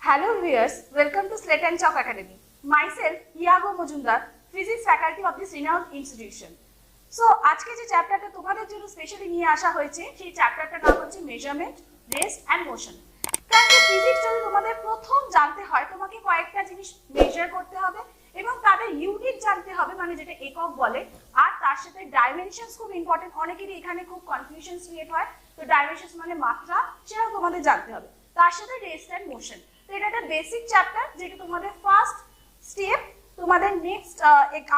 Hello viewers, welcome to Slate and Chalk Academy. Myself, Iago Mojumdar, Physics Faculty of this renowned institution. So, আজকে যে চ্যাপ্টারটা তোমাদের জন্য specially নিয়ে আসা হয়েছে সেই চ্যাপ্টারটার নাম হচ্ছে মেজারমেন্ট, রেস্ট অ্যান্ড মোশন। কারণ ফিজিক্স যদি তোমাদের প্রথম জানতে হয় তোমাকে কয়েকটা জিনিস মেজার করতে হবে এবং তাদের ইউনিট জানতে হবে, মানে যেটা একক বলে, আর তার সাথে ডাইমেনশনস খুব ইম্পর্টেন্ট। অনেকেরই এখানে খুব কনফিউশন ক্রিয়েট হয়, তো ডাইমেনশনস মানে মাত্রা, সেটাও তোমাদের জানতে হবে। তার সাথে রেস্ট অ্যান্ড মোশন, তো এটা একটা বেসিক চ্যাপ্টার যেটা তোমাদের ফার্স্ট স্টেপ তোমাদের নেক্সট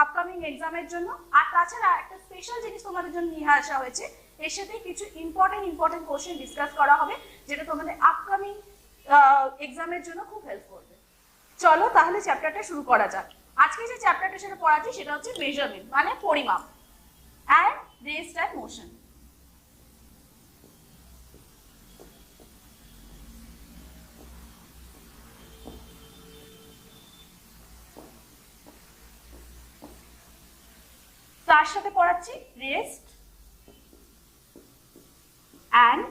আপকামিং এক্সামের জন্য। আর তাছাড়া একটা স্পেশাল জিনিস তোমাদের জন্য নিয়ে আসা হয়েছে, এর সাথে কিছু ইম্পর্টেন্ট কোশ্চেন ডিসকাস করা হবে যেটা তোমাদের আপকামিং এক্সামের জন্য খুব হেল্প করবে। চলো তাহলে চ্যাপ্টারটা শুরু করা যাক। আজকে যে চ্যাপ্টারটা সেটা পড়াচ্ছি সেটা হচ্ছে মেজারমেন্ট মানে পরিমাপ, অ্যান্ড রেস্ট অ্যান্ড মোশন। তার সাথে পড়াচ্ছি রেস্ট অ্যান্ড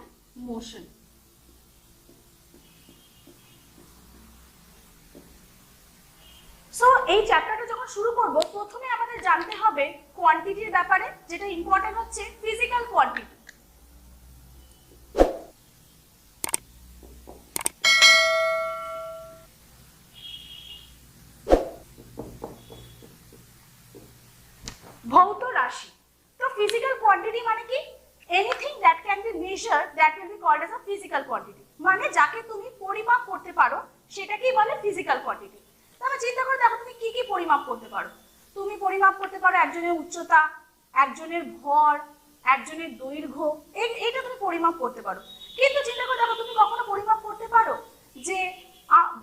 মোশন। সো এই চ্যাপ্টারটা যখন শুরু করব প্রথমে আমাদের জানতে হবে কোয়ান্টিটির ব্যাপারে, যেটা ইম্পর্টেন্ট হচ্ছে ফিজিক্যাল কোয়ান্টিটি। ভৌত রাশি। তো ফিজিক্যাল কোয়ান্টিটি মানে কি? Anything that can be measured that will be called as a physical quantity, মানে যাকে তুমি পরিমাপ করতে পারো সেটাকেই বলে ফিজিক্যাল কোয়ান্টিটি। তবে চিন্তা করে দেখো তুমি কি কি পরিমাপ করতে পারো। তুমি পরিমাপ করতে পারো একজনের উচ্চতা, একজনের ভর, একজনের দৈর্ঘ্য, এইটা তুমি পরিমাপ করতে পারো। কিন্তু চিন্তা করে দেখো তুমি কখনো পরিমাপ করতে পারো যে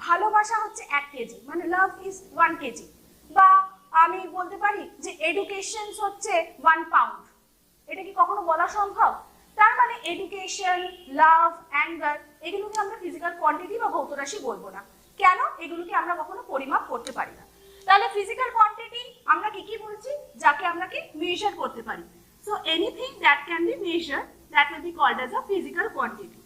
ভালোবাসা হচ্ছে 1 কেজি, মানে লাভ ইজ 1 কেজি, বা আমি বলতে পারি যে এডুকেশন হচ্ছে 1 পাউন্ড। এটা কি কখনো বলা সম্ভব? তার মানে এডুকেশন, লাভ, অ্যাঙ্গার, এগুলোকে আমরা ফিজিক্যাল কোয়ান্টিটি বা ভৌত রাশি বলবো না। কেন? এগুলোকে আমরা কখনো পরিমাপ করতে পারি না। তাহলে ফিজিক্যাল কোয়ান্টিটি আমরা কি কি বলছি? যাকে আমরা কি মেজার করতে পারি। So anything that can be measured that will be called as a physical quantity.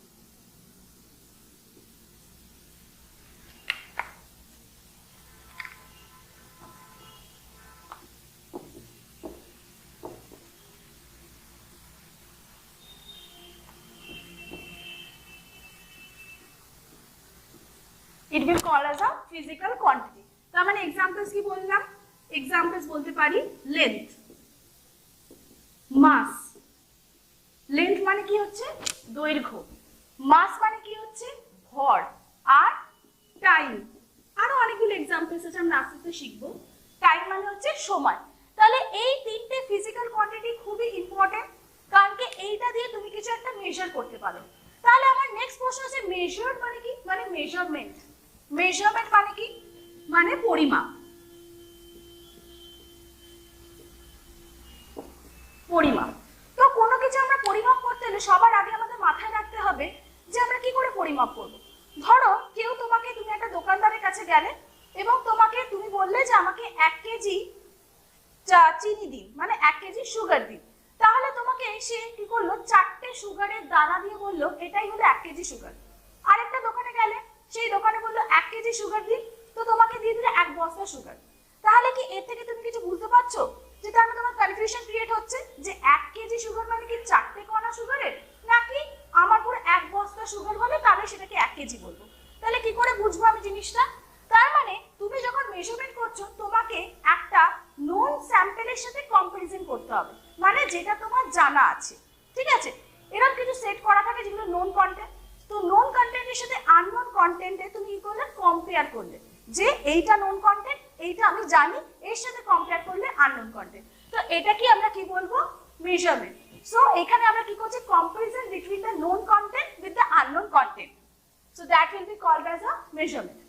It will call as a physical quantity. তার মানে এক্সাম্পলস কি বললাম? এক্সাম্পলস বলতে পারি লেন্থ, মাস। লেন্থ মানে কি হচ্ছে? দৈর্ঘ্য। মাস মানে কি হচ্ছে? ভর। আর টাইম। আরো অনেকগুলো এক্সাম্পলস আছে, আমরা আস্তে আস্তে শিখবো। টাইম মানে হচ্ছে সময়। তাহলে এই তিনটে ফিজিক্যাল কোয়ান্টিটি খুবই ইম্পর্টেন্ট, কারণ কি এইটা দিয়ে তুমি কিছু একটা মেজার করতে পারো। তাহলে আমার নেক্সট প্রশ্ন আছে মেজার্ড মানে কি? মানে মেজারমেন্ট। মেজারমেন্ট মানে কি? মানে পরিমাপ। পরিমাপ। তো কোনো কিছু আমরা পরিমাপ করতে হলে সবার আগে আমাদের মাথায় রাখতে হবে যে আমরা কি করে পরিমাপ করব। ধরো কেউ তোমাকে, তুমি একটা দোকানদারের কাছে গেলে এবং তুমি বললে যে আমাকে 1 কেজি চিনি দিন, মানে 1 কেজি সুগার দিন। তাহলে তোমাকে সে কি করলো? 4টে সুগারের দানা দিয়ে বললো এটাই হলো 1 কেজি সুগার। আরেকটা দোকানে গেলে সেই দোকানে বললো 1 কেজি সুগার দিন, তো তোমাকে দিয়ে দিলে 1 বস্তা সুগার। তাহলে কি এর থেকে তুমি কিছু বুঝতে পারছো? যে তার তোমার কনফিউশন ক্রিয়েট হচ্ছে যে 1 কেজি সুগার মানে কি 4টে কণা সুগারের, নাকি আমার পুরো 1 বস্তা সুগার হলে তাহলে সেটাকে 1 কেজি বলবো। তাহলে কি করে বুঝবো আমি জিনিসটা? তার মানে তুমি যখন মেজারমেন্ট করছো তোমাকে একটা নোন স্যাম্পলের সাথে কম্পারিজন করতে হবে, মানে যেটা তোমার জানা আছে। ঠিক আছে, এরকম কিছু সেট করা থাকে যেগুলো নোন কন্টেন্ট। তো নোন কন্টেন্টের সাথে আননোন কন্টেন্টে তুমি কি করলে? কম্পেয়ার করলে, যে এইটা নোন কন্টেন্ট, এইটা আমি জানি, এর সাথে কম্পেয়ার করলে আননোন কন্টেন্ট। তো এটা কি আমরা কি বলবো? মেজারমেন্ট। সো এখানে আমরা কি করছি? Comparison between the known content with the unknown content. So that will be called as a measurement.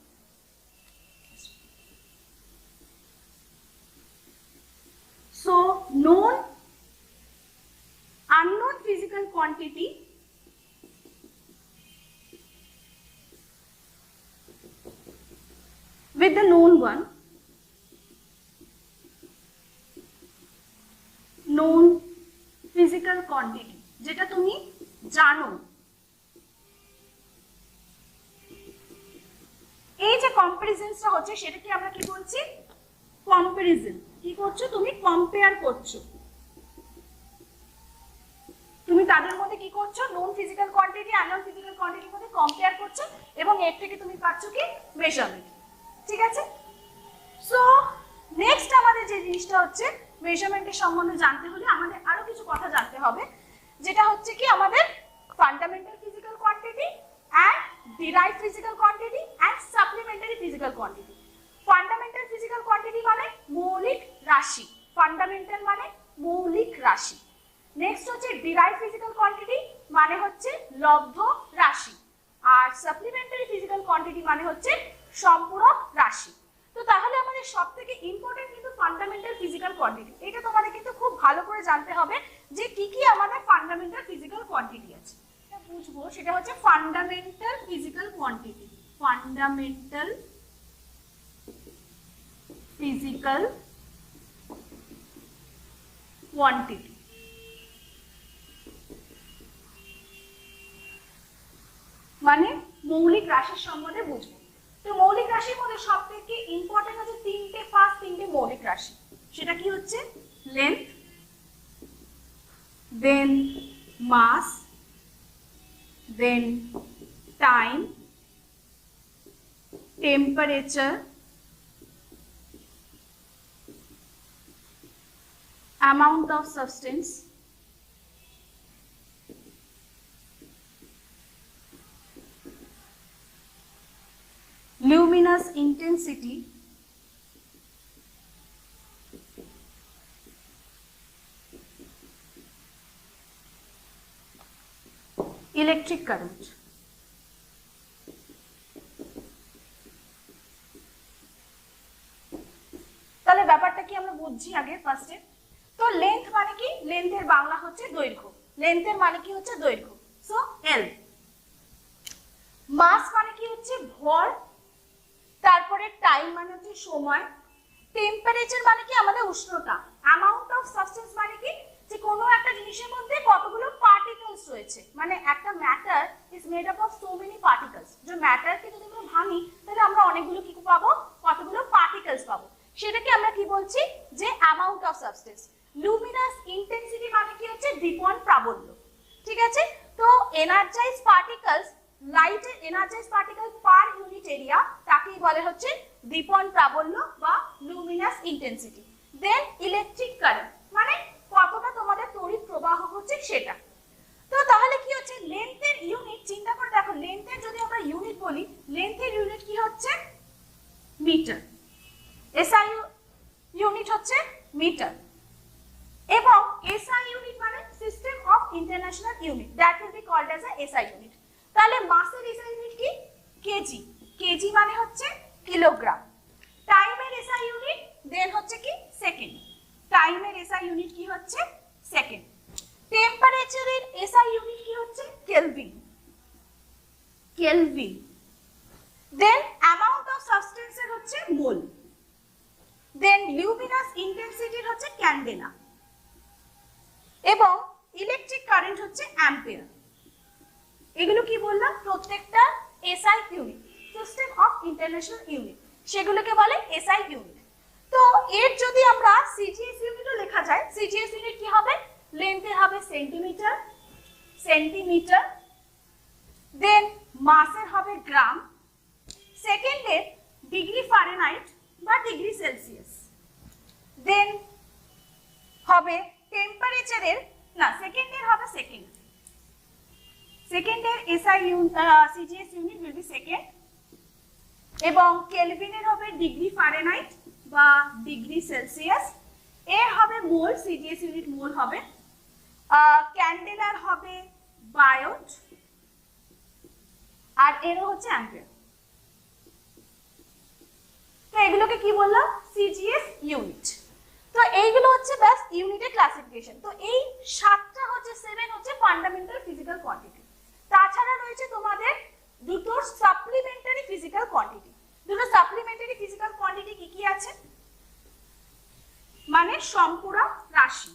So known, unknown physical quantity with the known one, known physical quantity, যেটা তুমি জানো, এই যে কম্পারিজনটা হচ্ছে সেটাকে আমরা কি বলছি, কম্পারিজন। কি করছো তুমি, কম্পেয়ার করছো, তুমি তাদের মধ্যে কি করছো, known physical quantity unknown physical কোয়ান্টিটির মধ্যে কম্পেয়ার করছো এবং এর থেকে তুমি পাচ্ছ কি, মেজারমেন্ট। ঠিক আছে, সো নেক্সট আমাদের যে জিনিসটা হচ্ছে মেজারমেন্টের সম্বন্ধে জানতে হলে আমাদের আরো কিছু কথা জানতে হবে, যেটা হচ্ছে কি আমাদের fundamental physical quantity and derived physical quantity and supplementary physical quantity. Fundamental physical quantity মানে মৌলিক রাশি, ফান্ডামেন্টাল মানে মৌলিক রাশি। নেক্সট হচ্ছে ডিরাইভড ফিজিক্যাল কোয়ান্টিটি মানে হচ্ছে লব্ধ রাশি, আর সাপ্লিমেন্টারি ফিজিক্যাল কোয়ান্টিটি মানে হচ্ছে সম্পূরক রাশি। তো তাহলে আমাদের সবথেকে ইম্পর্টেন্ট কিন্তু ফান্ডামেন্টাল ফিজিক্যাল কোয়ান্টিটি। এটা তোমাদের কিন্তু খুব ভালো করে জানতে হবে যে কি কি আমাদের ফান্ডামেন্টাল ফিজিক্যাল কোয়ান্টিটি আছে। এটা বুঝবো, সেটা হচ্ছে fundamental physical quantity. Fundamental physical quantity মানে মৌলিক রাশির সম্বন্ধে বুঝবো। তো মৌলিক রাশির মধ্যে সবথেকে ইম্পর্টেন্ট হচ্ছে তিনটে মৌলিক রাশি। সেটা কি হচ্ছে, length, then mass, then time, temperature, amount of substance, luminous intensity, electric current। তাহলে ব্যাপারটা কি আমরা বুঝছি আগে ফার্স্টে। তো লেন্থ মানে কি, লেন্থের বাংলা হচ্ছে দৈর্ঘ্য, লেন্থের মানে কি হচ্ছে দৈর্ঘ্য, সো এল। মাস মানে কি হচ্ছে ভর, তারপরে টাইম মানে হচ্ছে সময়, টেম্পারেচার মানে কি আমাদের উষ্ণতা, অ্যামাউন্ট অফ সাবস্টেন্স মানে কি যে কোনো একটা জিনিসের মধ্যে কতগুলো পার্টিকেলস রয়েছে, মানে একটা matter is made up of so many particles. যে ম্যাটারকে যদি আমরা ভাঙি তাহলে আমরা অনেকগুলো কি পাবো, কতগুলো পার্টিকেলস পাবো, সেটাকে আমরা কি বলছি যে amount of substance. Luminous intensity মানে কি হচ্ছে দীপন প্রাবল্য। ঠিক আছে, তো এনার্জাইজ পার্টিকেলস, লাইটের energize particle per unit area তাকেই বলে হচ্ছে দীপন প্রাবল্য বা লুমিনাস ইন্টেন্সিটি। দেন ইলেকট্রিক কারেন্ট মানে কতটা তোমাদের তড়িৎ প্রবাহ হচ্ছে সেটা। তো তাহলে কি হচ্ছে, লেন্থের ইউনিট চিন্তা করে দেখো, লেন্থের যদি আমরা ইউনিট বলি, লেন্থের ইউনিট কি হচ্ছে মিটার, এসআই ইউনিট হচ্ছে মিটার, এবং এসআই ইউনিট মানে system of international unit, that will be called as a SI unit. তাহলে মাসের এসআই ইউনিট কি, কেজি, কেজি মানে হচ্ছে কিলোগ্রাম। টাইমের এসআই ইউনিট দেন হচ্ছে কি সেকেন্ড, টাইমের এসআই ইউনিট কি হচ্ছে সেকেন্ড। টেম্পারেচারের এসআই ইউনিট কি হচ্ছে kelvin, kelvin. Then amount of সাবস্টেন্সের হচ্ছে মোল, দেন লিউমিনাস ইন্টেন্সিটির হচ্ছে ক্যান্ডেলা, এবং ইলেকট্রিক কারেন্ট হচ্ছে অ্যাম্পিয়ার। এগুলো কি বললাম, প্রত্যেকটা SI unit, system of international unit, সেগুলোকে বলে এসআই ইউনিট। তো এর যদি আমরা সিজিএস ইউনিটও লেখা যায়, সিজিএস ইউনিট কি হবে, লেন্থে হবে সেন্টিমিটার, সেন্টিমিটার, দেন মাসের হবে গ্রাম, সেকেন্ডের ডিগ্রি ফারেনহাইট বা ডিগ্রি সেলসিয়াস, দেন হবে টেম্পারেচারের, না সেকেন্ডের হবে সেকেন্ড, সেকেন্ডের SI CGS unit will be second, এবং কেলভিনের হবে ডিগ্রি ফারেনহাইট বা ডিগ্রি সেলসিয়াস, এর হবে মোল, সিজিএস ইউনিট মোল হবে, ক্যান্ডেলার হবে বায়োট, আর এরও হচ্ছে অ্যাম্পিয়ার। তো এগুলোকে কি বললাম, সিজিএস ইউনিট। তো এইগুলো হচ্ছে ব্যাস ইউনিটের ক্লাসিফিকেশন। তো এই 7টা হচ্ছে 7 হচ্ছে ফান্ডামেন্টাল ফিজিক্যাল কোয়ান্টিটি। তাছাড়া রয়েছে তোমাদের দুটো সাপ্লিমেন্টারি ফিজিক্যাল কোয়ান্টিটি। দুটো সাপ্লিমেন্টারি ফিজিক্যাল কোয়ান্টিটি কি কি আছে, মানে সম্পূরক রাশি।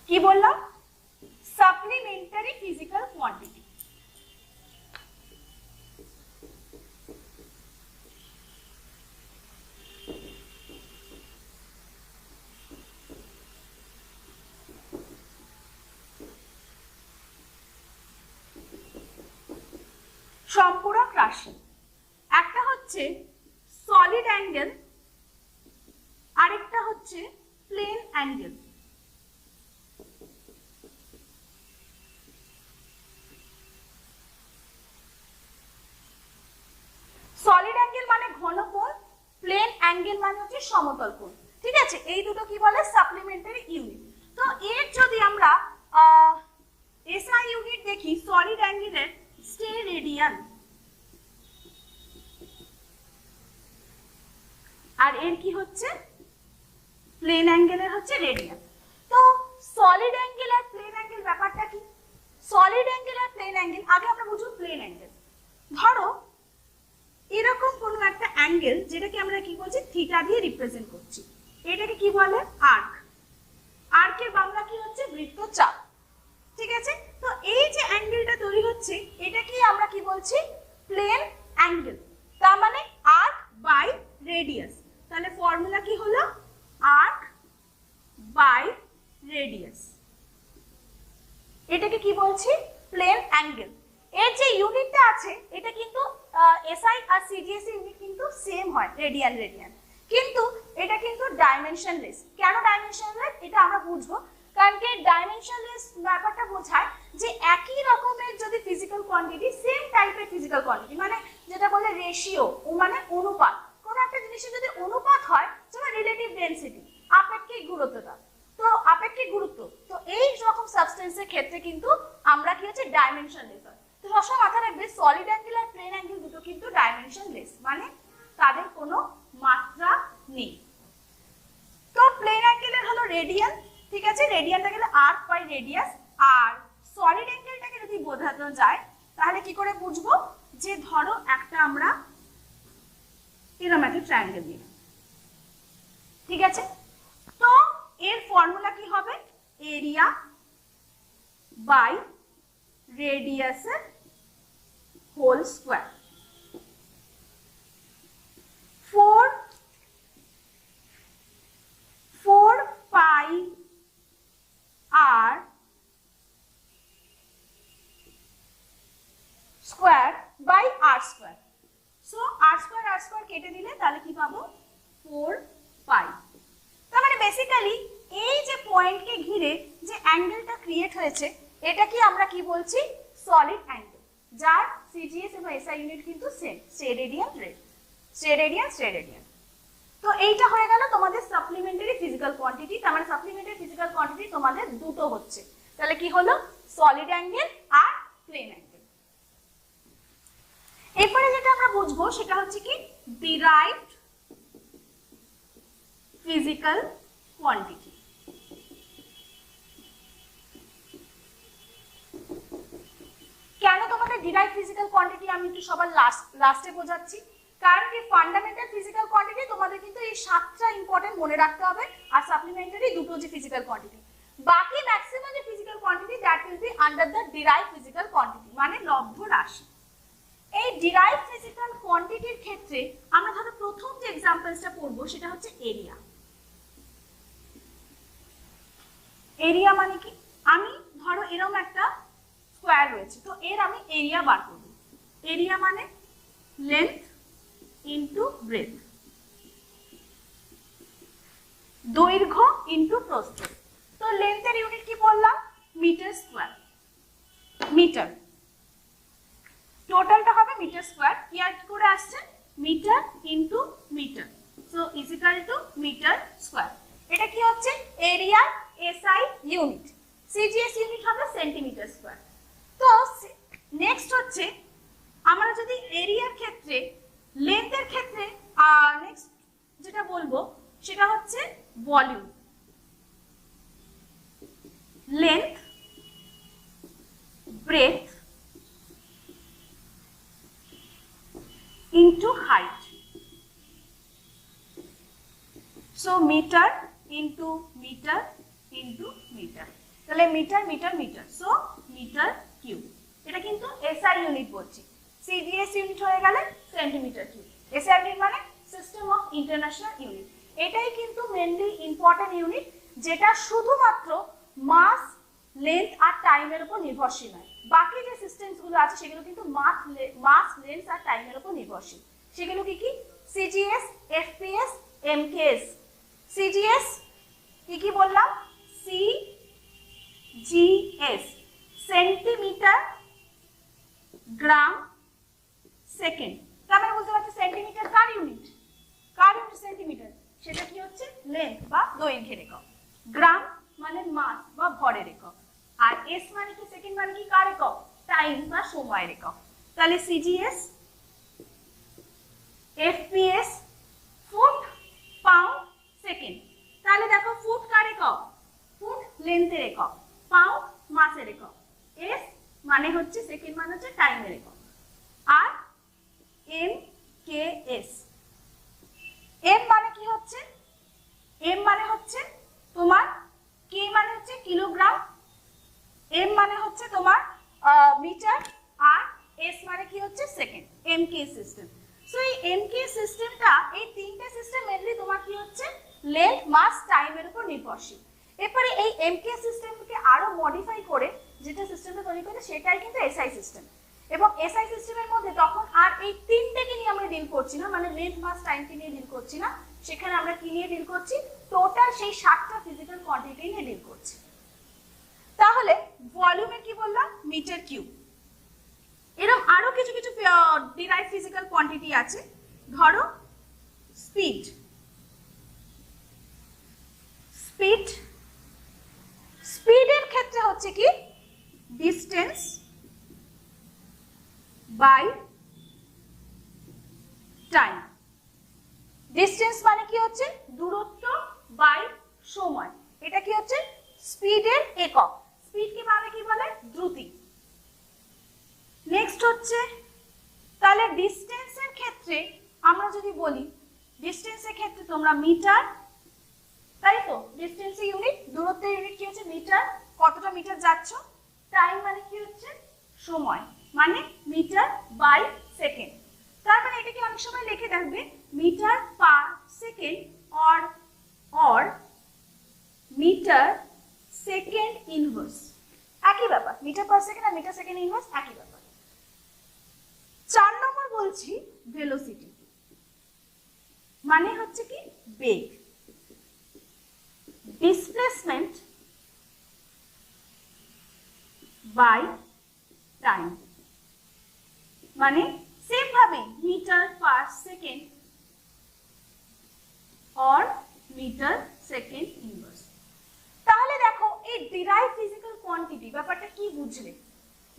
কি বললাম? Supplementary physical quantity. সম্পূরক রাশি, একটা হচ্ছে সলিড অ্যাঙ্গেল, আরেকটা হচ্ছে প্লেন অ্যাঙ্গেল। সলিড অ্যাঙ্গেল মানে ঘনকোণ, প্লেন অ্যাঙ্গেল মানে হচ্ছে সমতল কোণ। ঠিক আছে, এই দুটো কি বলে? Supplementary unit. তো এর যদি আমরা এসআই ইউনিট দেখি, সলিড অ্যাঙ্গেলের স্টেরেডিয়ান, আর এর কি হচ্ছে? প্লেন অ্যাঙ্গেলের হচ্ছে রেডিয়ান। তো সলিড অ্যাঙ্গেল আর প্লেন অ্যাঙ্গেল ব্যাপারটা কি? সলিড অ্যাঙ্গেল আর প্লেন অ্যাঙ্গেল, আগে আমরা বুঝবো প্লেন অ্যাঙ্গেল। ধরো এরকম কোন একটা অ্যাঙ্গেল যেটাকে আমরা কি বলছি? থিটা দিয়ে রিপ্রেজেন্ট করছি, এটাকে কি বলে? আর্ক। আর্কের বাংলা কি হচ্ছে? বৃত্তচাপ। ঠিক আছে, তো এই যে অ্যাঙ্গেলটা তৈরি হচ্ছে, এটাকে আমরা কি বলছি? Plane angle. তার মানে আর্ক বাই রেডিয়াস। তাহলে ফর্মুলা কি হলো? Arc by radius. এটাকে কি বলছি? Plane angle. এর যে ইউনিটটা আছে এটা কিন্তু এসআই আর সিজিএসি ইউনিট কিন্তু সেম হয়, রেডিয়ান রেডিয়ান, কিন্তু এটা কিন্তু ডাইমেনশনলেস। কেন ডাইমেনশনলেস এটা আমরা বুঝবো, কারণ কি ডাইমেনশনলেস ব্যাপারটা বোঝায় যে একই রকমের যদি ফিজিক্যাল কোয়ান্টিটি, সেম টাইপের ফিজিক্যাল কোয়ান্টিটি, মানে যেটা বলে রেশিও, ও মানে অনুপাত, কোন একটা জিনিসের যদি অনুপাত হয়, যেমন রিলেটিভ ডেনসিটি, আপেক্ষিক গুরুত্বটা, তো আপেক্ষিক গুরুত্ব, তো এই রকম সাবস্টেন্সের ক্ষেত্রে কিন্তু আমরা কি হচ্ছে? ডাইমেনশনলেস হয়। তো সবসময় মাথায় রাখবে সলিড অ্যাঙ্গেল আর প্লেন অ্যাঙ্গেল দুটো কিন্তু ডাইমেনশনলেস, মানে তাদের কোনো মাত্রা নেই। তো প্লেন অ্যাঙ্গেলের হলো রেডিয়ান। ঠিক আছে, রেডিয়ানটা গেলে আর্ক বাই রেডিয়াস। আর সলিড অ্যাঙ্গেলটাকে যদি বোঝানো যায় তাহলে কি করে বুঝবো? যে ধরো একটা আমরা এরকম একটা ট্রায়াঙ্গেল নিলাম, ঠিক আছে, তো এর ফর্মুলা কি হবে? এরিয়া বাই রেডিয়াসের whole square. 4 pi R square by R square. So R square কেটে দিলে তাহলে কি পাবো? 4 পাই। তার মানে বেসিক্যালি এই যে পয়েন্টকে ঘিরে যে অ্যাঙ্গেলটা ক্রিয়েট হয়েছে, এটা কি আমরা কি বলছি? সলিড অ্যাঙ্গেল, যার সিজিএস এবং এসআই ইউনিট কিন্তু সেম, স্টেরেডিয়ান স্টেরেডিয়ান। তো এইটা হয়ে গেল তোমাদের সাপ্লিমেন্টারি ফিজিক্যাল কোয়ান্টিটি। তার মানে সাপ্লিমেন্টারি ফিজিক্যাল কোয়ান্টিটি তোমাদের দুটো হচ্ছে, তাহলে কি হলো? সলিড অ্যাঙ্গেল আর প্লেন অ্যাঙ্গেল। এরপরে যেটা আমরা বুঝবো সেটা হচ্ছে কি? Derived physical quantity. কেন তোমাদের ডিরাইভড ফিজিক্যাল কোয়ান্টিটি আমি একটু সবার লাস্টে বোঝাচ্ছি, কারণ কি ফান্ডামেন্টাল ফিজিক্যাল কোয়ান্টিটি তোমাদের কিন্তু এই 7টা ইম্পর্টেন্ট মনে রাখতে হবে, আর সাপ্লিমেন্টারি দুটো যে ফিজিক্যাল কোয়ান্টিটি, বাকি ম্যাক্সিমাম যে physical quantity that will B under the derived physical quantity, মানে লব্ধ রাশি। এই ডিরাইভড ফিজিক্যাল কোয়ান্টিটির ক্ষেত্রে আমরা ধরো প্রথম যে এক্সাম্পলসটা পড়বো সেটা হচ্ছে এরিয়া। এরিয়া মানে কি? আমি ধরো এরকম একটা স্কয়ার রয়েছে, তো এর আমি এরিয়া বার করব। এরিয়া মানে লেন্থ ইনটু ব্রেথ, দৈর্ঘ্য ইনটু প্রস্থ। তো লেন্থের ইউনিট কি বললাম? Metre square, metre. টোটালটা হবে মিটার স্কয়ার। কি আর কি করে আসছে? Metre into metre, so is equal to metre square. এটা কি হচ্ছে? Area SI unit. CGS unit হবে সেন্টিমিটার স্কয়ার। তো নেক্সট হচ্ছে আমরা যদি এরিয়ার ক্ষেত্রে, লেন্থের ক্ষেত্রে নেক্সট যেটা বলবো সেটা হচ্ছে volume. Length, breadth into height, so meter into meter into meter। তাহলে metre metre metre, so metre cube. এটা কিন্তু এসআই ইউনিট বলছি। সিজিএস ইউনিট হয়ে গেলে সেন্টিমিটার কিউব। এসআই ইউনিট মানে সিস্টেম অফ ইন্টারন্যাশনাল ইউনিট। এটাই কিন্তু মেনলি ইম্পর্টেন্ট ইউনিট, যেটা শুধুমাত্র মাস, লেন্থ আর টাইমের উপর নির্ভরশীল নয়। বাকি যে সিস্টেমস গুলো আছে সেগুলো কিন্তু মাস, লেন্থ আর টাইমের উপর নির্ভরশীল। সেগুলো কি কি? CGS, FPS, MKS. সিজিএস কি কি বললাম? সিজিএস সেন্টিমিটার, গ্রাম, সেকেন্ড। তার মানে বুঝতে পারছি সেন্টিমিটার কার ইউনিট? কার ইউনিট সেন্টিমিটার? সেটা কি হচ্ছে? লেন্থ বা দৈর্ঘ্যের একক। গ্রাম মানে মাস বা ভরের একক। আর এস মানে কি? সেকেন্ড মানে কি? কার একক? টাইম বা সময়ের একক। তাহলে CGS, FPS, foot, pound, second. তাহলে দেখো ফুট কার একক? ফুট লেন্থের একক, পাউন্ড মাসের একক, এস মানে হচ্ছে সেকেন্ড মানে হচ্ছে টাইমের একক, আর এম কে এস। এম মানে কি হচ্ছে? এম মানে হচ্ছে তোমার, কে মানে হচ্ছে কিলোগ্রাম, এম মানে হচ্ছে তোমার মিটার, আর এস মানে কি হচ্ছে? Second. M K system. So এই এম কে সিস্টেমটা, এই তিনটে সিস্টেম মেনলি তোমার কি হচ্ছে? লেন্থ, মাস, টাইমের উপর নির্ভরশীল। এরপরে এই এম কে সিস্টেমকে আরো মডিফাই করে যেটা সিস্টেমটা তৈরি করে সেটাই কিন্তু এসআই সিস্টেম। এবং এসআই সিস্টেমের মধ্যে তখন আর এই তিনটেকে নিয়ে আমরা ডিল করছি না, মানে লেন্থ, মাস, টাইমকে নিয়ে ডিল করছি না। সেখানে আমরা কি নিয়ে ডিল করছি? টোটাল সেই 7টা ফিজিক্যাল কোয়ান্টিটি নিয়ে ডিল করছি। তাহলে ভলিউমের কি বললাম? Metre cube. এরকম আরো কিছু কিছু ডিরাইভ ফিজিক্যাল কোয়ান্টিটি আছে। ধরো স্পিড, স্পিড, স্পিডের ক্ষেত্রে হচ্ছে কি? Distance by time. ডিস্টেন্স মানে কি হচ্ছে? দূরত্ব বাই সময়। এটা কি হচ্ছে? স্পিডের একক। স্পিড কি মানে কি বলে? দ্রুতি। নেক্সট হচ্ছে, তাহলে ডিস্টেন্সের ক্ষেত্রে আমরা যদি বলি, ডিস্টেন্সের ক্ষেত্রে তোমরা মিটার, তাই তো? ডিস্টেন্সের ইউনিট, দূরত্বের ইউনিট কি হচ্ছে? মিটার। কতটা মিটার যাচ্ছ? টাইম মানে কি হচ্ছে? সময়, মানে মিটার বাই সেকেন্ড। তার মানে এটাকে অনেক সময় লিখে রাখবে metre per second or metre second inverse. একই ব্যাপার, মিটার পার সেকেন্ড আর মিটার সেকেন্ড ইনভার্স একই ব্যাপার। 4 নম্বর বলছি ভেলোসিটি, মানে হচ্ছে কি? বেগ। ডিসপ্লেসমেন্ট বাই টাইম, মানে সেম ভাবে metre per second or metre second inverse. তাহলে দেখো এই ডিরাইভ ফিজিক্যাল কোয়ান্টিটি ব্যাপারটা কি বুঝলে?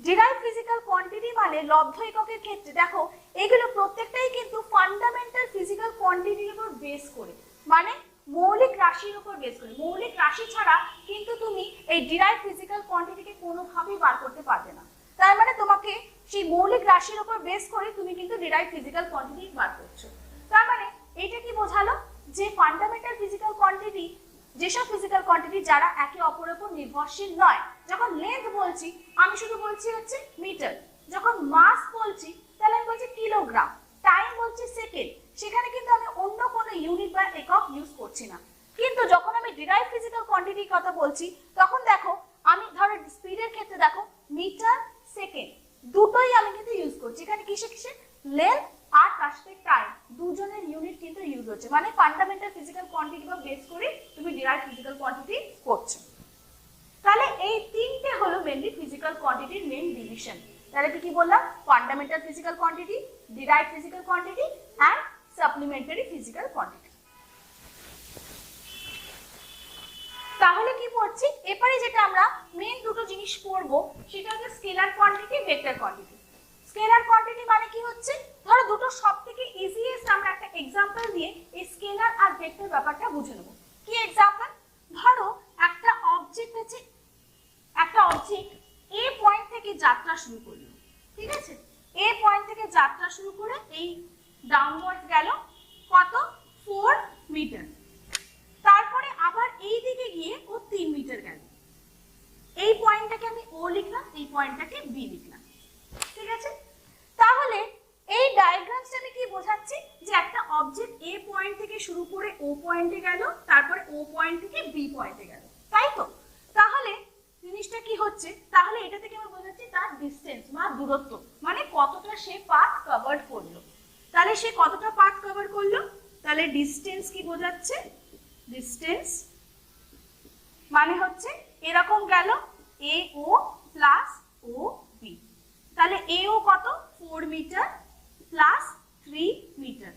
ডিরাইভ ফিজিক্যাল কোয়ান্টিটি মানে লব্ধ এককের ক্ষেত্রে দেখো এগুলো প্রত্যেকটাই কিন্তু ফান্ডামেন্টাল ফিজিক্যাল কোয়ান্টিটির উপর বেস করে, মানে মৌলিক রাশির উপর বেস করে। মৌলিক রাশি ছাড়া কিন্তু তুমি এই ডিরাইভ ফিজিক্যাল কোয়ান্টিটিকে কোনোভাবেই বার করতে পারবে না। তার মানে তোমাকে সেই মৌলিক রাশির উপর বেস করে তুমি কিন্তু ডিরাইভ ফিজিক্যাল কোয়ান্টিটি বার করছো। তার মানে এটা কি বোঝালো? যে ফান্ডামেন্টাল ফিজিক্যাল কোয়ান্টিটি, যেসব ফিজিক্যাল কোয়ান্টিটি যারা একে অপরের উপর নির্ভরশীল নয়। যখন লেন্থ বলছি আমি শুধু বলছি হচ্ছে মিটার, যখন মাস বলছি তাহলে আমি বলছি কিলোগ্রাম, টাইম বলছি সেকেন্ড, সেখানে কিন্তু আমি অন্য কোনো ইউনিট বা একক ইউজ করছি না। কিন্তু যখন আমি ডিরাইভ ফিজিক্যাল কোয়ান্টিটির কথা বলছি তখন দেখো আমি ধরো স্পিডের ক্ষেত্রে দেখো মিটার, সেকেন্ড দুটোই আমি কিন্তু ইউজ করছি। এখানে কিসে কিসে? লেন্থ আর তার সাথে টাইম, দুজনের ইউনিট কিন্তু ইউজ হচ্ছে, মানে ফান্ডামেন্টাল ফিজিক্যাল কোয়ান্টিটি বা বেস করে তুমি ডিরাইভ ফিজিক্যাল কোয়ান্টিটি করছো। তাহলে এই তিনটে হলো মেনলি ফিজিক্যাল কোয়ান্টিটির মেইন ডিভিশন। তাহলে কি বললাম? Fundamental physical quantity, derive physical quantity and supplementary physical quantity. তাহলে কি পড়ছি? এবারে যেটা আমরা মেইন দুটো জিনিস পড়বো সেটা হচ্ছে scalar quantity, vector quantity. Scalar quantity মানে কি হচ্ছে? ধরো দুটো সবথেকে ইজিয়েস্ট আমরা একটা এক্সাম্পল দিয়ে এই স্কেলার আর ভেক্টর ব্যাপারটা বুঝে নেব। কি এক্সাম্পল? ধরো একটা অবজেক্ট আছে, একটা অবজেক্ট এ পয়েন্ট থেকে যাত্রা শুরু করলো, ঠিক আছে? এ পয়েন্ট থেকে যাত্রা শুরু করে এই ডাউনওয়ার্ড গেল কত? 4 মিটার। তারপরে আবার এই দিকে গিয়ে ও 3 মিটার গেল। এই পয়েন্টটাকে বি লিখলাম। ঠিক আছে, তাহলে এই ডায়াগ্রামসটা আমি কি বোঝাচ্ছি যে একটা অবজেক্ট এ পয়েন্ট থেকে শুরু করে ও পয়েন্টে গেল, তারপরে ও পয়েন্ট থেকে বি পয়েন্টে গেল, তাই তো? তাহলে জিনিসটা কি হচ্ছে, তাহলে এটা থেকে আমরা বোঝাচ্ছি তার ডিসটেন্স বা দূরত্ব, মানে কতটা সে পাথ কভার করলো। তাহলে সে কতটা পাথ কভার করলো, তাহলে ডিসটেন্স কি বোঝাচ্ছে, ডিসটেন্স মানে হচ্ছে এরকম গেল এ ও প্লাস ও বি, তাহলে এ ও কত 4 metre plus 3 metre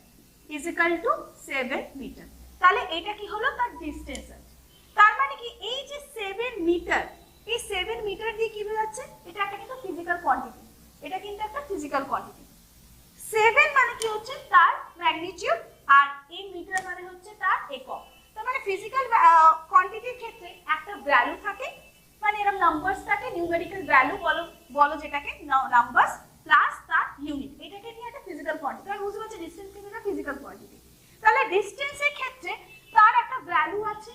is equal to 7 metre. তাহলে এটা কি হলো, তার ডিসটেন্স আছে। তার মানে কি এই যে 7 মিটার, এই 7 মিটার দিয়ে কি বোঝাচ্ছে, এটা একটা কিন্তু ফিজিক্যাল কোয়ান্টিটি, এটা কিন্তু একটা ফিজিক্যাল কোয়ান্টিটি। 7 মানে কি হচ্ছে তার ম্যাগনিটিউড, আর এই মিটার মানে হচ্ছে তার একক। তার মানে ফিজিক্যাল কোয়ান্টিটির ক্ষেত্রে একটা ভ্যালু থাকে, মানে এরকম নাম্বারস থাকে, নিউমেরিক্যাল ভ্যালু বলো যেটাকে, নাম্বারস প্লাস তার ইউনিট, এটাকে নিয়ে একটা ফিজিক্যাল কোয়ান্টিটি। তাহলে বুঝতে পারছি ডিসটেন্স কিন্তু একটা ফিজিক্যাল কোয়ান্টিটি। তাহলে ডিসটেন্সের ক্ষেত্রে তার একটা ভ্যালু আছে,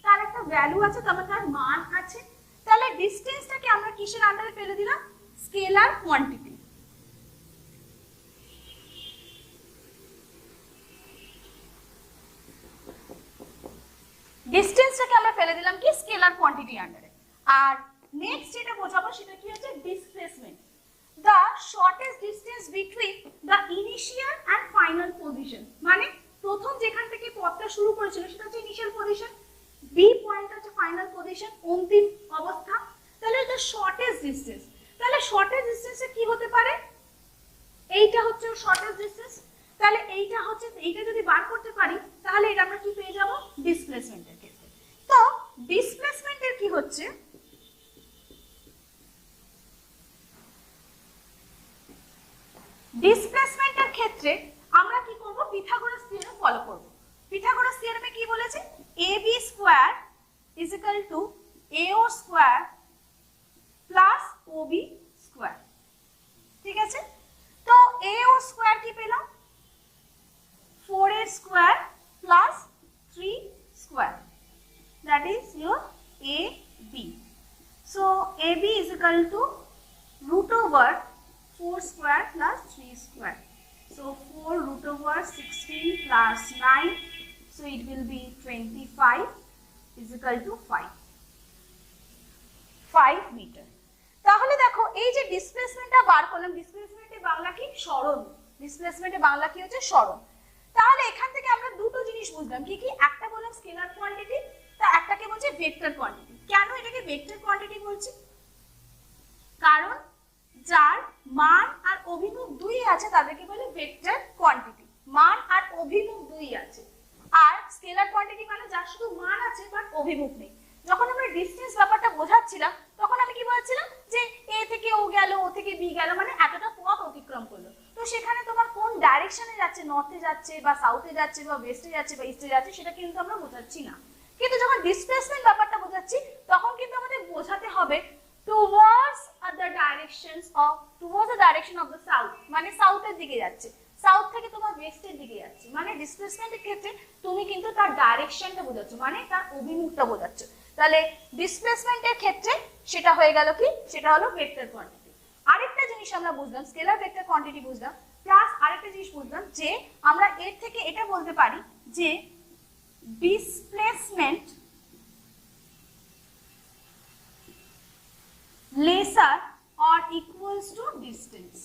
তার একটা ভ্যালু আছে, তার তার মান আছে। তাহলে ডিসটেন্সটাকে আমরা কিসের আন্ডারে ফেলে দিলাম, স্কেলার কোয়ান্টিটি। ডিসটেন্সটাকে আমরা ফেলে দিলাম কি স্কেলার কোয়ান্টিটি আন্ডারে। আর নেক্সট যেটা বোঝাবো সেটা কি হচ্ছে displacement, the shortest distance between the initial and final position, মানে প্রথম যেখান থেকে পথটা শুরু করেছিল সেটা হচ্ছে ইনিশিয়াল পজিশন, বি পয়েন্ট হচ্ছে ফাইনাল পজিশন, অন্তিম অবস্থা। তাহলে এটা শর্টেস্ট ডিসটেন্স। তাহলে শর্টেস্ট ডিসটেন্সে কি হতে পারে, এইটা হচ্ছে শর্টেস্ট ডিসটেন্স। তাহলে এইটা হচ্ছে, এইটা যদি বার করতে পারি তাহলে এটা আমরা কি পেয়ে যাব, ডিসপ্লেসমেন্টের ক্ষেত্রে। তো ডিসপ্লেসমেন্টের কি হচ্ছে, ডিসপ্লেসমেন্টের ক্ষেত্রে আমরা কি করব, পিথাগোরাস থিওরেম ফলো করব। পিথাগোরাস থিওরেমে কি বলেছে, ab square is equal two ao square plus ob square. ঠিক আছে, তো ao স্কয়ার কি পেলাম, 4a square plus 3 square, that is your ab. So ab is equal to root over 4 square plus 3 square. So 4 root over 16 plus 9. So it will be 25 is equal to 5 meter. তাহলে দেখো এই যে ডিসপ্লেসমেন্টটা বার করলাম, ডিসপ্লেসমেন্টে বাংলা কি, সরণ। ডিসপ্লেসমেন্টে বাংলা কি হচ্ছে, সরণ। তাহলে এখান থেকে আমরা দুটো জিনিস বুঝলাম, কি কি, একটা বললাম স্কেলার কোয়ান্টিটি, তা একটাকে বলছে ভেক্টর কোয়ান্টিটি। কেন এটাকে ভেক্টর কোয়ান্টিটি বলছি, কারণ যার মান আর অভিমুখ দুই আছে তাদেরকে বলে ভেক্টর কোয়ান্টিটি, মান আর অভিমুখ দুই আছে। আর স্কেলার কোয়ান্টিটি মানে যার শুধু মান আছে বাট অভিমুখ নেই। যখন আমরা ডিসটেন্স ব্যাপারটা বোঝাচ্ছিলাম তখন আমি কি বলছিলাম যে এ থেকে ও গেল, ও থেকে বি গেল, মানে এতটা পথ অতিক্রম করলো। তো সেখানে তোমার কোন ডাইরেকশনে যাচ্ছে, নর্থে যাচ্ছে বা সাউথে যাচ্ছে বা ওয়েস্টে যাচ্ছে বা ইস্টে যাচ্ছে, সেটা কিন্তু আমরা বোঝাচ্ছি না। কিন্তু যখন ডিসপ্লেসমেন্ট ব্যাপারটা বোঝাচ্ছি তখন কিন্তু আমাদের বোঝাতে হবে towards the direction of the south, মানে সাউথের দিকে যাচ্ছে, সাউথ থেকে তোমার ওয়েস্টের দিকে যাচ্ছে, মানে ডিসপ্লেসমেন্টের ক্ষেত্রে তুমি কিন্তু তার ডাইরেকশনটা বোঝাচ্ছ, মানে তার অভিমুখটা বোঝাচ্ছ। তাহলে ডিসপ্লেসমেন্টের ক্ষেত্রে সেটা হয়ে গেল কি, সেটা হলো ভেক্টর কোয়ান্টিটি। আরেকটা জিনিস আমরা বুঝলাম, স্কেলার ভেক্টর কোয়ান্টিটি বুঝলাম, প্লাস আরেকটা জিনিস বুঝলাম যে আমরা এর থেকে এটা বলতে পারি যে displacement lesser or equals to distance।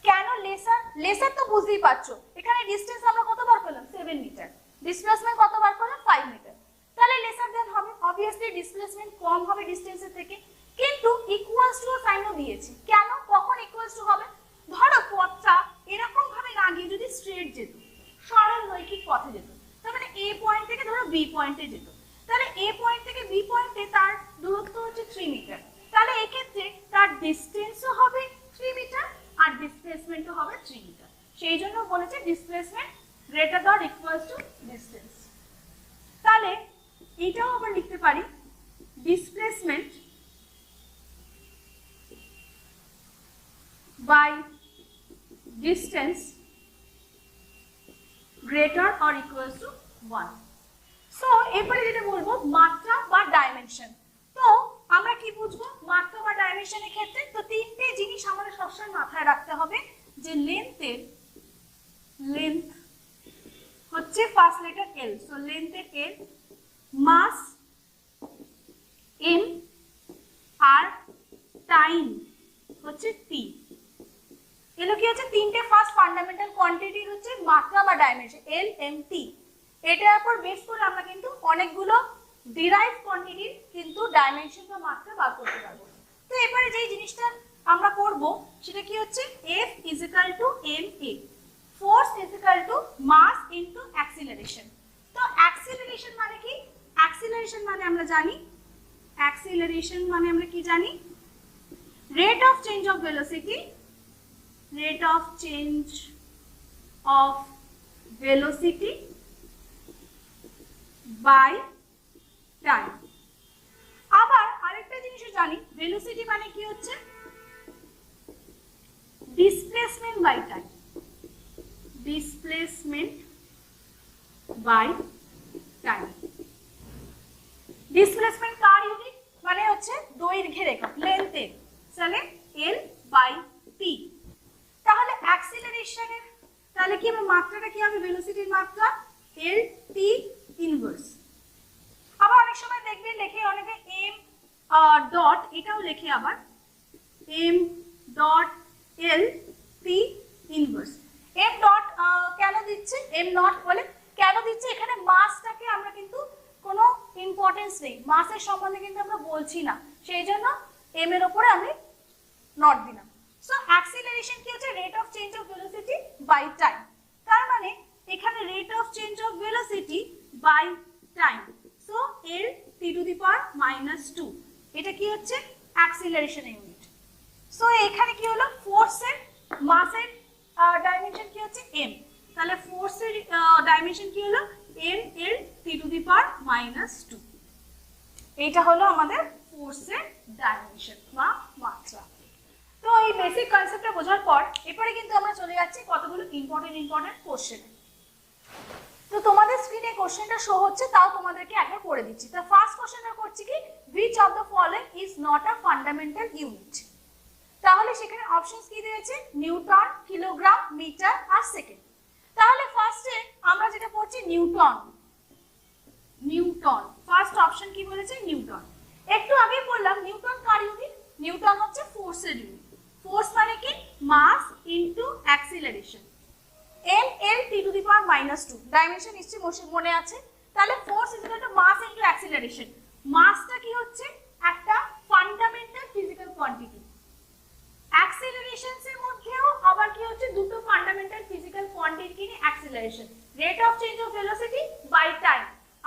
কেন লেসার, লেসার তো বুঝতেই পারছো, এখানে ডিসটেন্স আমরা কত বার করলাম 7 মিটার, ডিসপ্লেসমেন্ট কত বার করলাম 5 মিটার, তাহলে লেসার দেন হবে, অবভিয়াসলি ডিসপ্লেসমেন্ট কম হবে ডিসটেন্সের থেকে। কিন্তু ইকুয়ালস টু সাইনও দিয়েছি, কেন, কখন ইকুয়ালস টু হবে, ধরো পথটা এরকম ভাবে না গিয়ে যদি স্ট্রেট যেত, সরল রৈখিক পথে যেত, তার মানে এ পয়েন্ট থেকে ধরো বি পয়েন্টে যেত, তাহলে এ পয়েন্ট থেকে বি পয়েন্টে তার দূরত্ব হচ্ছে 3 মিটার, তাহলে এই ক্ষেত্রে তার ডিসটেন্সও হবে 3 মিটার আর ডিসপ্লেসমেন্টও হবে 3 মিটার। সেই জন্য বলেছে displacement greater than equals to distance. তাহলে এটাও আবার লিখতে পারি displacement by distance greater or equals to 1। So এরপরে যেটা বলবো মাত্রা বা ডাইমেনশন। তো আমরা কি বুঝবো মাত্রা বা ডাইমেনশনের ক্ষেত্রে? তো তিনটে জিনিস আমাদের সবসময় মাথায় রাখতে হবে, যে লেন্থ হচ্ছে ফার্স্ট লেটার এল, সো লেন্থের এল, মাস এম, আর টাইম হচ্ছে টি। এগুলো কি হচ্ছে তিনটে ফার্স্ট ফান্ডামেন্টাল কোয়ান্টিটি হচ্ছে মাত্রা বা ডাইমেনশন এল এম টি। এটার উপর বেস করে আমরা কিন্তু অনেকগুলো ডিরাইভ কোয়ান্টিটির কিন্তু ডাইমেনশন বা মাত্রা বার করতে পারবো। তো এবারে যেই জিনিসটা আমরা করব সেটা কি হচ্ছে F is equal to ma, force is equal to mass into acceleration। তো acceleration মানে কি? acceleration মানে আমরা জানি, acceleration মানে আমরা কি জানি, rate of change of velocity, rate of change of velocity by time। আবার আরেকটা জিনিসও জানি, ভেলোসিটি মানে কি হচ্ছে displacement by time, displacement by time. Displacement কার ইউনিট? মানে হচ্ছে দৈর্ঘ্যের একক, লেন্থের, তাহলে এল বাই টি। তাহলে অ্যাক্সিলারেশনের তাহলে কি হবে, মাত্রাটা কি হবে, ভেলোসিটির মাত্রা এল টি ইনভার্স। আবার অনেক সময় দেখবে লেখে অনেকে এম ডট, এটাও লেখে আবার M dot L T inverse. M dot কেন দিচ্ছে, এম নট বলে কেন দিচ্ছে? এখানে মাসটাকে আমরা কিন্তু কোনো ইম্পর্টেন্স নেই, মাসের সম্বন্ধে কিন্তু আমরা বলছি না, সেই জন্য এম এর উপরে আমি নট দিলাম। সো অ্যাক্সিলারেশন কি হচ্ছে rate of change of velocity by time. তার মানে এখানে rate of change of velocity by time, so L T to the power -2, এটা কি হচ্ছে অ্যাক্সিলারেশন ইউনিট। সো এখানে কি হলো, ফোর্সের মাসের ডাইমেনশন কি হচ্ছে এম, তাহলে ফোর্সের ডাইমেনশন কি হলো M L T to the power -2। এইটা হলো আমাদের ফোর্সের ডাইমেনশন বা মাত্রা। তো এই বেসিক কনসেপ্টটা বোঝার পর এরপরে কিন্তু আমরা চলে যাচ্ছি কতগুলো ইম্পর্টেন্ট কোশ্চেনে। তো তোমাদের স্ক্রিনে কোশ্চেনটা শো হচ্ছে, তাও তোমাদেরকে একবার করে দিচ্ছি। তো ফার্স্ট কোশ্চেনটা করছি কি, which of the following is not a fundamental unit। তাহলে সেখানে অপশনস কি দিয়েছে, নিউটন, কিলোগ্রাম, মিটার আর সেকেন্ড। তাহলে ফার্স্টে আমরা যেটা পড়ছি নিউটন, নিউটন ফার্স্ট অপশন কি বলেছে, নিউটন। একটু আগে বললাম নিউটন কার ইউনিট, নিউটন হচ্ছে ফোর্সের ইউনিট। ফোর্স মানে কি, mass into acceleration, M L T to the power -2, dimension নিশ্চয়ই মনে আছে। তাহলে force is equal to mass into acceleration. মাসটা কি হচ্ছে একটা ফান্ডামেন্টাল ফিজিক্যাল কোয়ান্টিটি, অ্যাক্সিলারেশনস এর মধ্যেও আবার কি হচ্ছে দুটো ফান্ডামেন্টাল ফিজিক্যাল কোয়ান্টিটি নিয়ে acceleration, rate of change of velocity by time.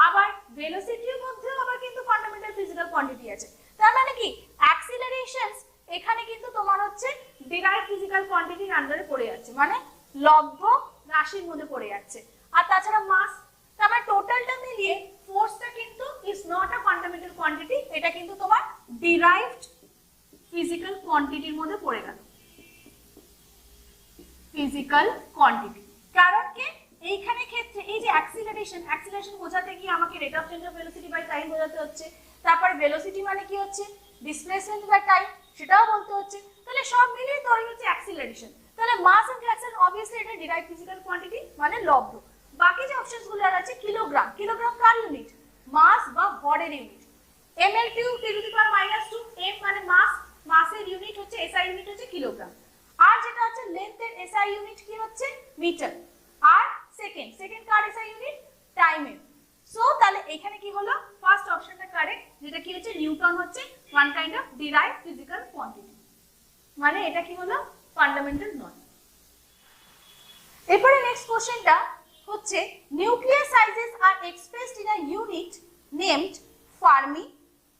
আবার ভেলোসিটির মধ্যেও আবার কিন্তু ফান্ডামেন্টাল ফিজিক্যাল কোয়ান্টিটি আছে। তার মানে কি অ্যাক্সিলারেশনস এখানে কিন্তু তোমার হচ্ছে ডিরাইভড ফিজিক্যাল কোয়ান্টিটির আন্ডারে পড়ে যাচ্ছে, মানে লব্ধ রাশির মধ্যে পড়ে যাচ্ছে। আর তাছাড়া মাস, তার মানে টোটালটা মিলিয়ে ফোর্সটা কিন্তু is not a fundamental quantity, এটা কিন্তু তোমার ডিরাইভড ফিজিক্যাল কোয়ান্টিটির মধ্যে পড়ে গেল, ফিজিক্যাল কোয়ান্টিটি। কারণ কি এইখানে ক্ষেত্রে এই যে অ্যাক্সিলারেশন বোঝাতে গিয়ে আমাকে rate of change of velocity by time বোঝাতে হচ্ছে, তারপরে ভেলোসিটি মানে কি হচ্ছে ডিসপ্লেসমেন্ট বাই টাইম, সেটাও বলতে হচ্ছে। তাহলে সব মিলিয়ে তৈরি হচ্ছে অ্যাক্সিলারেশন। তাহলে মাস ইনটু অ্যাক্সিলারেশন অবভিয়াসলি এটা ডিরাইভড ফিজিক্যাল কোয়ান্টিটি মানে লব্ধ। বাকি যে অপশনসগুলো আছে, কিলোগ্রাম, কিলোগ্রাম কার ইউনিট, মাস বা ভরের unit, ml T to the power -2, m মানে মাস, মাসের ইউনিট হচ্ছে এসআই ইউনিট হচ্ছে কিলোগ্রাম। আর যেটা আছে লেন্থের এসআই ইউনিট কি হচ্ছে মিটার। আর সেকেন্ড কার এসআই ইউনিট, টাইমের। সো তাহলে এখানে কি হলো, ফার্স্ট অপশনটা কারেক্ট, যেটা কি হচ্ছে নিউটন হচ্ছে one kind of derived physical quantity, মানে এটা কি হলো ফান্ডামেন্টাল নয়। এরপরে নেক্সট কোশ্চেনটা হচ্ছে nuclear sizes are expressed in a unit named fermi,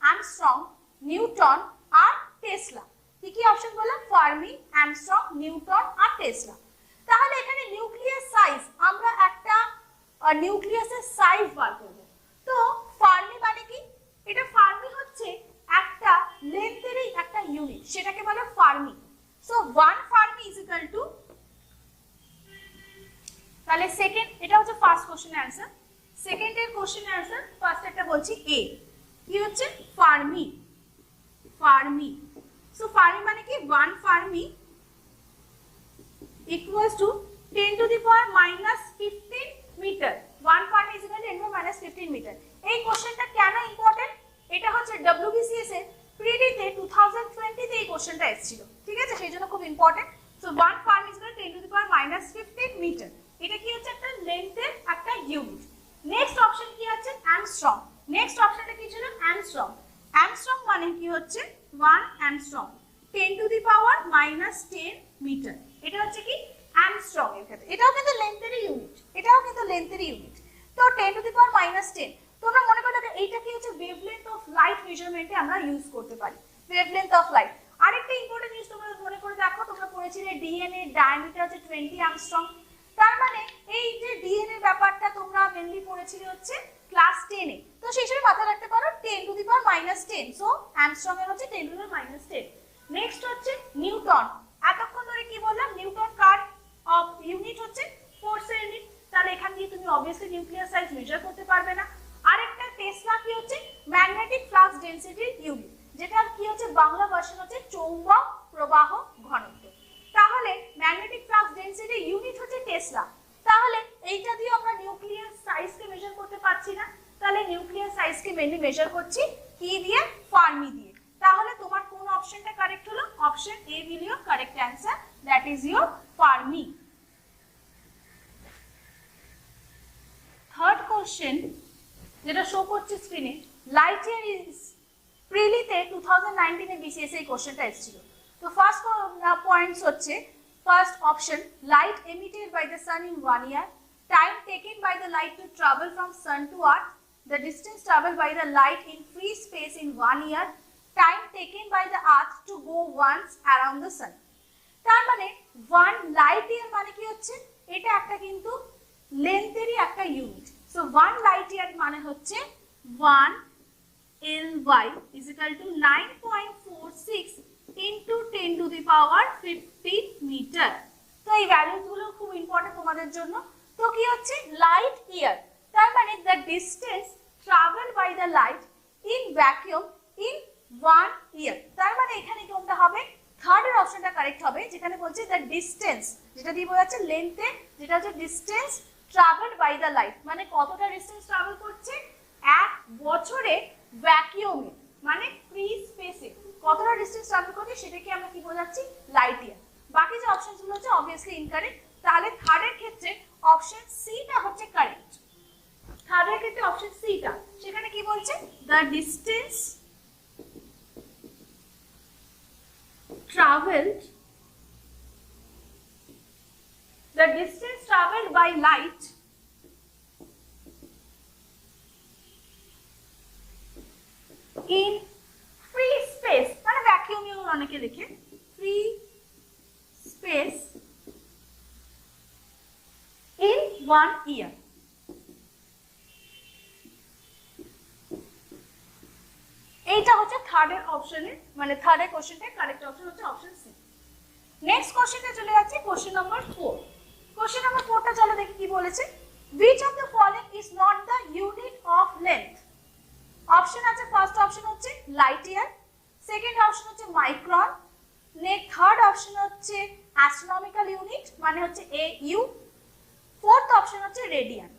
Armstrong, newton আর টেসলা। কি কি অপশন বললাম, ফার্মি, আর্মস্ট্রং, নিউটন আর টেসলা। তাহলে এখানে নিউক্লিয়ার সাইজ, আমরা একটা নিউক্লিয়াসের সাইজ বার করব। তো ফার্মি মানে কি, এটা ফার্মি হচ্ছে একটা লেন্থেরই একটা ইউনিট, সেটাকে বলে Fermi. So 1 Fermi is equal two, তাহলে সেকেন্ড, এটা হচ্ছে ফার্স্ট কোশ্চেনের অ্যান্সার। সেকেন্ডের কোশ্চেনের অ্যান্সার ফার্স্ট একটা বলছি এ, কি হচ্ছে ফার্মি। ফার্মি। সো ফার্মি মানে কি 1 Fermi equals to 10 to the power minus 15 meter. 1 Fermi is equal to 10 to the power minus 15 meter. এই কোশ্চেনটা কেন ইম্পর্টেন্ট? এটা হচ্ছে WBCS এর প্রিলিতে 2020 তে এই কোশ্চেনটা এসেছিল, ঠিক আছে, সেই জন্য খুব important. So 1 Fermi is equal to 10 to the power minus 15 meter. এটা কি হচ্ছে একটা লেন্থের একটা ইউনিট। নেক্সট অপশন কি আছে? অ্যাংস্ট্রম। নেক্সট অপশনটা কি ছিল? অ্যাংস্ট্রম। অ্যাংস্ট্রম মানে কি হচ্ছে 1 angstrom 10 to the power minus 10 metre. এটা হচ্ছে কি অ্যাংস্ট্রম এর ক্ষেত্রে। এটাও কিন্তু লেন্থের ইউনিট, এটাও কিন্তু লেন্থের ইউনিট। তো 10 to the power minus 10 তোমরা মনে করে দেখো এইটা কি হচ্ছে ওয়েভলেন্থ অফ লাইট মেজারমেন্টে আমরা ইউজ করতে পারি, ওয়েভলেন্থ অফ লাইট। আরেকটা ইম্পর্টেন্ট জিনিস তোমরা মনে করে দেখো, তোমরা পড়েছিলে ডিএনএ ডায়ামিটার হচ্ছে 20 অ্যাংস্ট্রম। তার মানে এই যে ডিএনএ ব্যাপারটা তোমরা মেইনলি পড়েছিলে হচ্ছে ক্লাস 10 এ। তো সেই হিসেবে মাথায় রাখতে পারো 10 to the power minus 10। So angstrom এর হচ্ছে 10 to the power minus 10। Next হচ্ছে নিউটন। এতক্ষণ ধরে কি বললাম? নিউটন কার অফ ইউনিট হচ্ছে ফোর্সের ইউনিট। তাহলে এখান দিয়ে তুমি অবভিয়াসলি নিউক্লিয়ার সাইজ মেজার করতে পারবে না। আরেকটা টেসলা কি হচ্ছে ম্যাগনেটিক ফ্লাক্স ডেনসিটির ইউনিট, যেটা কি হচ্ছে বাংলা ভার্সন হচ্ছে চৌম্বক প্রবাহ ঘনত্ব। তাহলে ম্যাগনেটিক ফ্লাক্স ডেনসিটির ইউনিট হচ্ছে টেসলা। তাহলে এইটা দিয়ে আমরা নিউক্লিয়ার সাইজকে মেজার করতে পারছি না, তাহলে নিউক্লিয়ার সাইজকে মেইনলি মেজার করছি কি দিয়ে? ফার্মি দিয়ে। তাহলে তোমার কোন অপশনটা কারেক্ট হলো? Option A will your correct answer, that is your Fermi. Third question যেটা শো করছে স্ক্রিনে, লাইট ইয়ার ইজ প্রিলিতে 2019 এ বিসিএস এই কোশ্চেনটা এসেছিল। তো ফার্স্ট পয়েন্টস হচ্ছে first option light emitted by the sun in 1 year, time taken by the light to travel from sun to earth, the distance travel by the light in free space in 1 year, time taken by the earth to go once around the sun. তার মানে 1 light year মানে কি হচ্ছে? এটা একটা কিন্তু লেন্থেরই একটা ইউনিট। সো 1 লাইট ইয়ার মানে হচ্ছে 1 ly is equal to 9.46 into 10 to the power 15 metre. তো এই ভ্যালুগুলো খুব ইম্পর্টেন্ট তোমাদের জন্য। তো কি হচ্ছে লাইট ইয়ার, তার মানে the distance traveled by the light in vacuum in 1 year। তার মানে এখানে কোনটা হবে? থার্ড এর অপশনটা কারেক্ট হবে, যেখানে বলছে the distance, যেটা দিয়ে বোঝাচ্ছে লেন্থে, যেটা হচ্ছে distance traveled by the light, মানে কতটা ডিসটেন্স ট্রাভেল করছে এক বছরে ভ্যাকিউমে, মানে ফ্রি স্পেসে কতটা ডিসটেন্স ট্রাভেল করছে সেটাকে আমরা কি বোঝাচ্ছি? Light year. বাকি যে অপশনগুলো হচ্ছে অবভিয়াসলি ইনকারেক্ট। তাহলে থার্ড এর ক্ষেত্রে অপশন সি টা হচ্ছে কারেক্ট। থার্ড এর ক্ষেত্রে অপশন সি টা, সেখানে কি বলছে? The distance traveled by light in free space, মানে ভ্যাকুয়ামে অনেকে লেখে ফ্রি স্পেস in 1 year। এইটা হচ্ছে থার্ড এর অপশনের, মানে থার্ড এর কোশ্চেনটার কারেক্ট অপশন হচ্ছে অপশন সি। নেক্সট কোশ্চেনে চলে যাচ্ছে কোশ্চেন নাম্বার 4। কোশ্চেন নাম্বার 4টা চলো দেখি কি বলেছে। which of the following is not the unit of length? Option আছে, ফার্স্ট অপশন হচ্ছে লাইট ইয়ার, সেকেন্ড অপশন হচ্ছে মাইক্রন, নেক্সট থার্ড অপশন হচ্ছে অ্যাস্ট্রোনমিক্যাল ইউনিট মানে হচ্ছে AU, ফোর্থ অপশন হচ্ছে রেডিয়ান।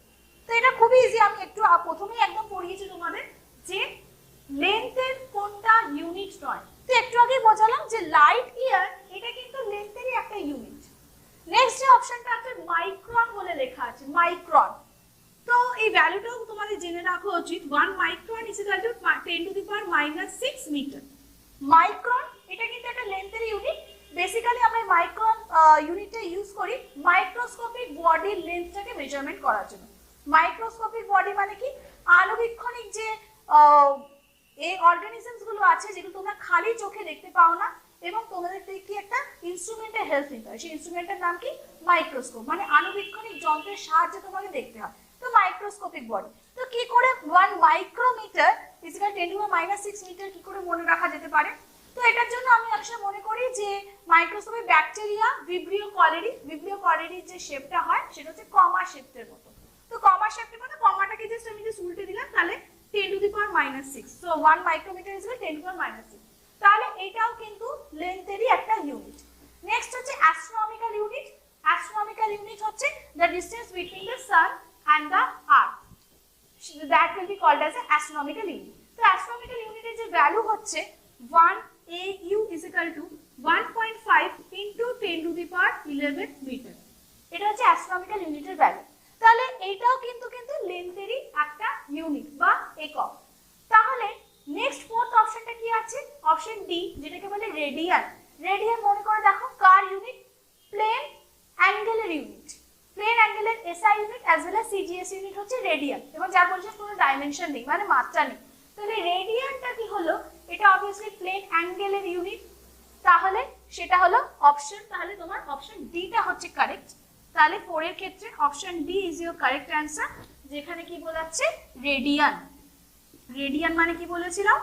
তো এটা খুবই ইজি, আমি একটু প্রথমেই একদম পড়িয়েছি তোমাদের যে লেন্থের কোনটা ইউনিট নয়। তো একটু আগেই বোঝালাম যে লাইট ইয়ার এটা কিন্তু লেন্থেরই একটা ইউনিট। নেক্সট যে অপশনটা আছে মাইক্রন বলে লেখা আছে, মাইক্রন। তো এই ভ্যালুটাও তোমাদের জেনে রাখা উচিত। 1 micron is equal to 10 to the power minus 6 metre. Micron এটা কিন্তু একটা লেন্থের ইউনিট। বেসিক্যালি আমরা মাইক্রন ইউনিটটা ইউজ করি মাইক্রোস্কোপিক বডির লেন্থটাকে মেজারমেন্ট করার জন্য। মাইক্রোস্কোপিক বডি মানে কি? আণুবীক্ষণিক যে এই অর্গানিজমস গুলো আছে যেগুলো তোমরা খালি চোখে দেখতে পাও না, এবং তোমাদের কি একটা ইনস্ট্রুমেন্টের হেল্প নিতে হয়। সেই ইনস্ট্রুমেন্টের নাম কি? মাইক্রোস্কোপ, মানে আণুবীক্ষণিক যন্ত্রের সাহায্যে তোমাকে দেখতে হয়। তো মাইক্রোস্কোপিক বডি। তো কি করে 1 micrometre is equal 10 to the power -6 metre কি করে মনে রাখা যেতে পারে? তো এটার জন্য আমি আসলে মনে করি যে মাইক্রোস্কোপে ব্যাকটেরিয়া ভিব্রিও কলেরির যে শেপটা হয় সেটা হচ্ছে কমা শেপের মতো। তো কমা শেপের মতো কমাটাকে জাস্ট উল্টে দিলাম, তাহলে 10 to the power -6। So 1 micrometre is equal 10 to the power -6। তাহলে এটাও কিন্তু লেন্থেরই একটা ইউনিট। নেক্সট হচ্ছে অ্যাস্ট্রোনমিক্যাল ইউনিট। অ্যাস্ট্রোনমিক্যাল ইউনিট হচ্ছে the distance between the sun and the earth, that will be called as astronomical unit. তো astronomical ইউনিটের যে ভ্যালু হচ্ছে 1 AU is equal to 1.5 into 10 to the power 11 metre. এটা হচ্ছে astronomical ইউনিটের value. তাহলে এইটাও কিন্তু লেন্থেরই একটা ইউনিট বা একক। তাহলে নেক্সট ফোর্থ অপশনটা কি আছে? অপশন ডি, যেটাকে বলে রেডিয়ান। রেডিয়ান মনে করে দেখো কার ইউনিট? প্লেন অ্যাঙ্গেলের ইউনিট। প্লেন অ্যাঙ্গেলের SI unit as well as CGS unit হচ্ছে রেডিয়ান, এবং যার বলছে কোনো ডাইমেনশন নেই, মানে মাত্রা নেই। তাহলে রেডিয়ানটা কি হলো? এটা অবভিয়াসলি প্লেন অ্যাঙ্গেলের ইউনিট, তাহলে সেটা হলো অপশন, তাহলে তোমার অপশন ডিটা হচ্ছে কারেক্ট। তাহলে 4 এর ক্ষেত্রে option D is your correct answer, যেখানে কি বোঝাচ্ছে? রেডিয়ান। রেডিয়ান মানে কি বলেছিলাম?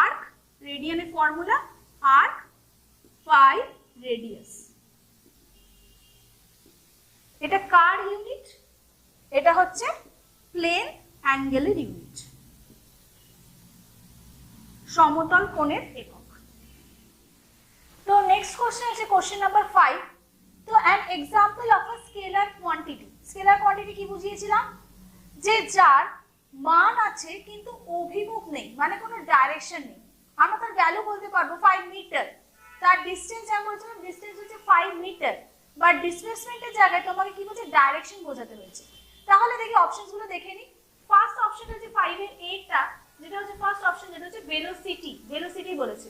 আর্ক। রেডিয়ানের ফর্মুলা আর্ক পাই রেডিয়াস। এটা কার ইউনিট? এটা হচ্ছে প্লেন অ্যাঙ্গেলের ইউনিট, সমতল কোণের একক। তো নেক্সট কোশ্চেন আছে কোশ্চেন নাম্বার 5। তো an example of a scalar quantity. Scalar quantity কি বুঝিয়েছিলাম? যে যার মান আছে কিন্তু অভিমুখ নেই, মানে কোনো ডাইরেকশন নেই। আমরা তার ভ্যালু বলতে পারবো 5 মিটার। তার ডিসটেন্স আমি বলছিলাম ডিসটেন্স হচ্ছে 5 মিটার, বাট ডিসপ্লেসমেন্টের জায়গায় তোমাকে কি বলছে? ডাইরেকশন বোঝাতে হয়েছে। তাহলে দেখি অপশনসগুলো দেখে নিই। ফার্স্ট অপশন হচ্ছে 5 এর 8টা, যেটা হচ্ছে ফার্স্ট অপশন, যেটা হচ্ছে ভেলোসিটি। ভেলোসিটি বলেছে।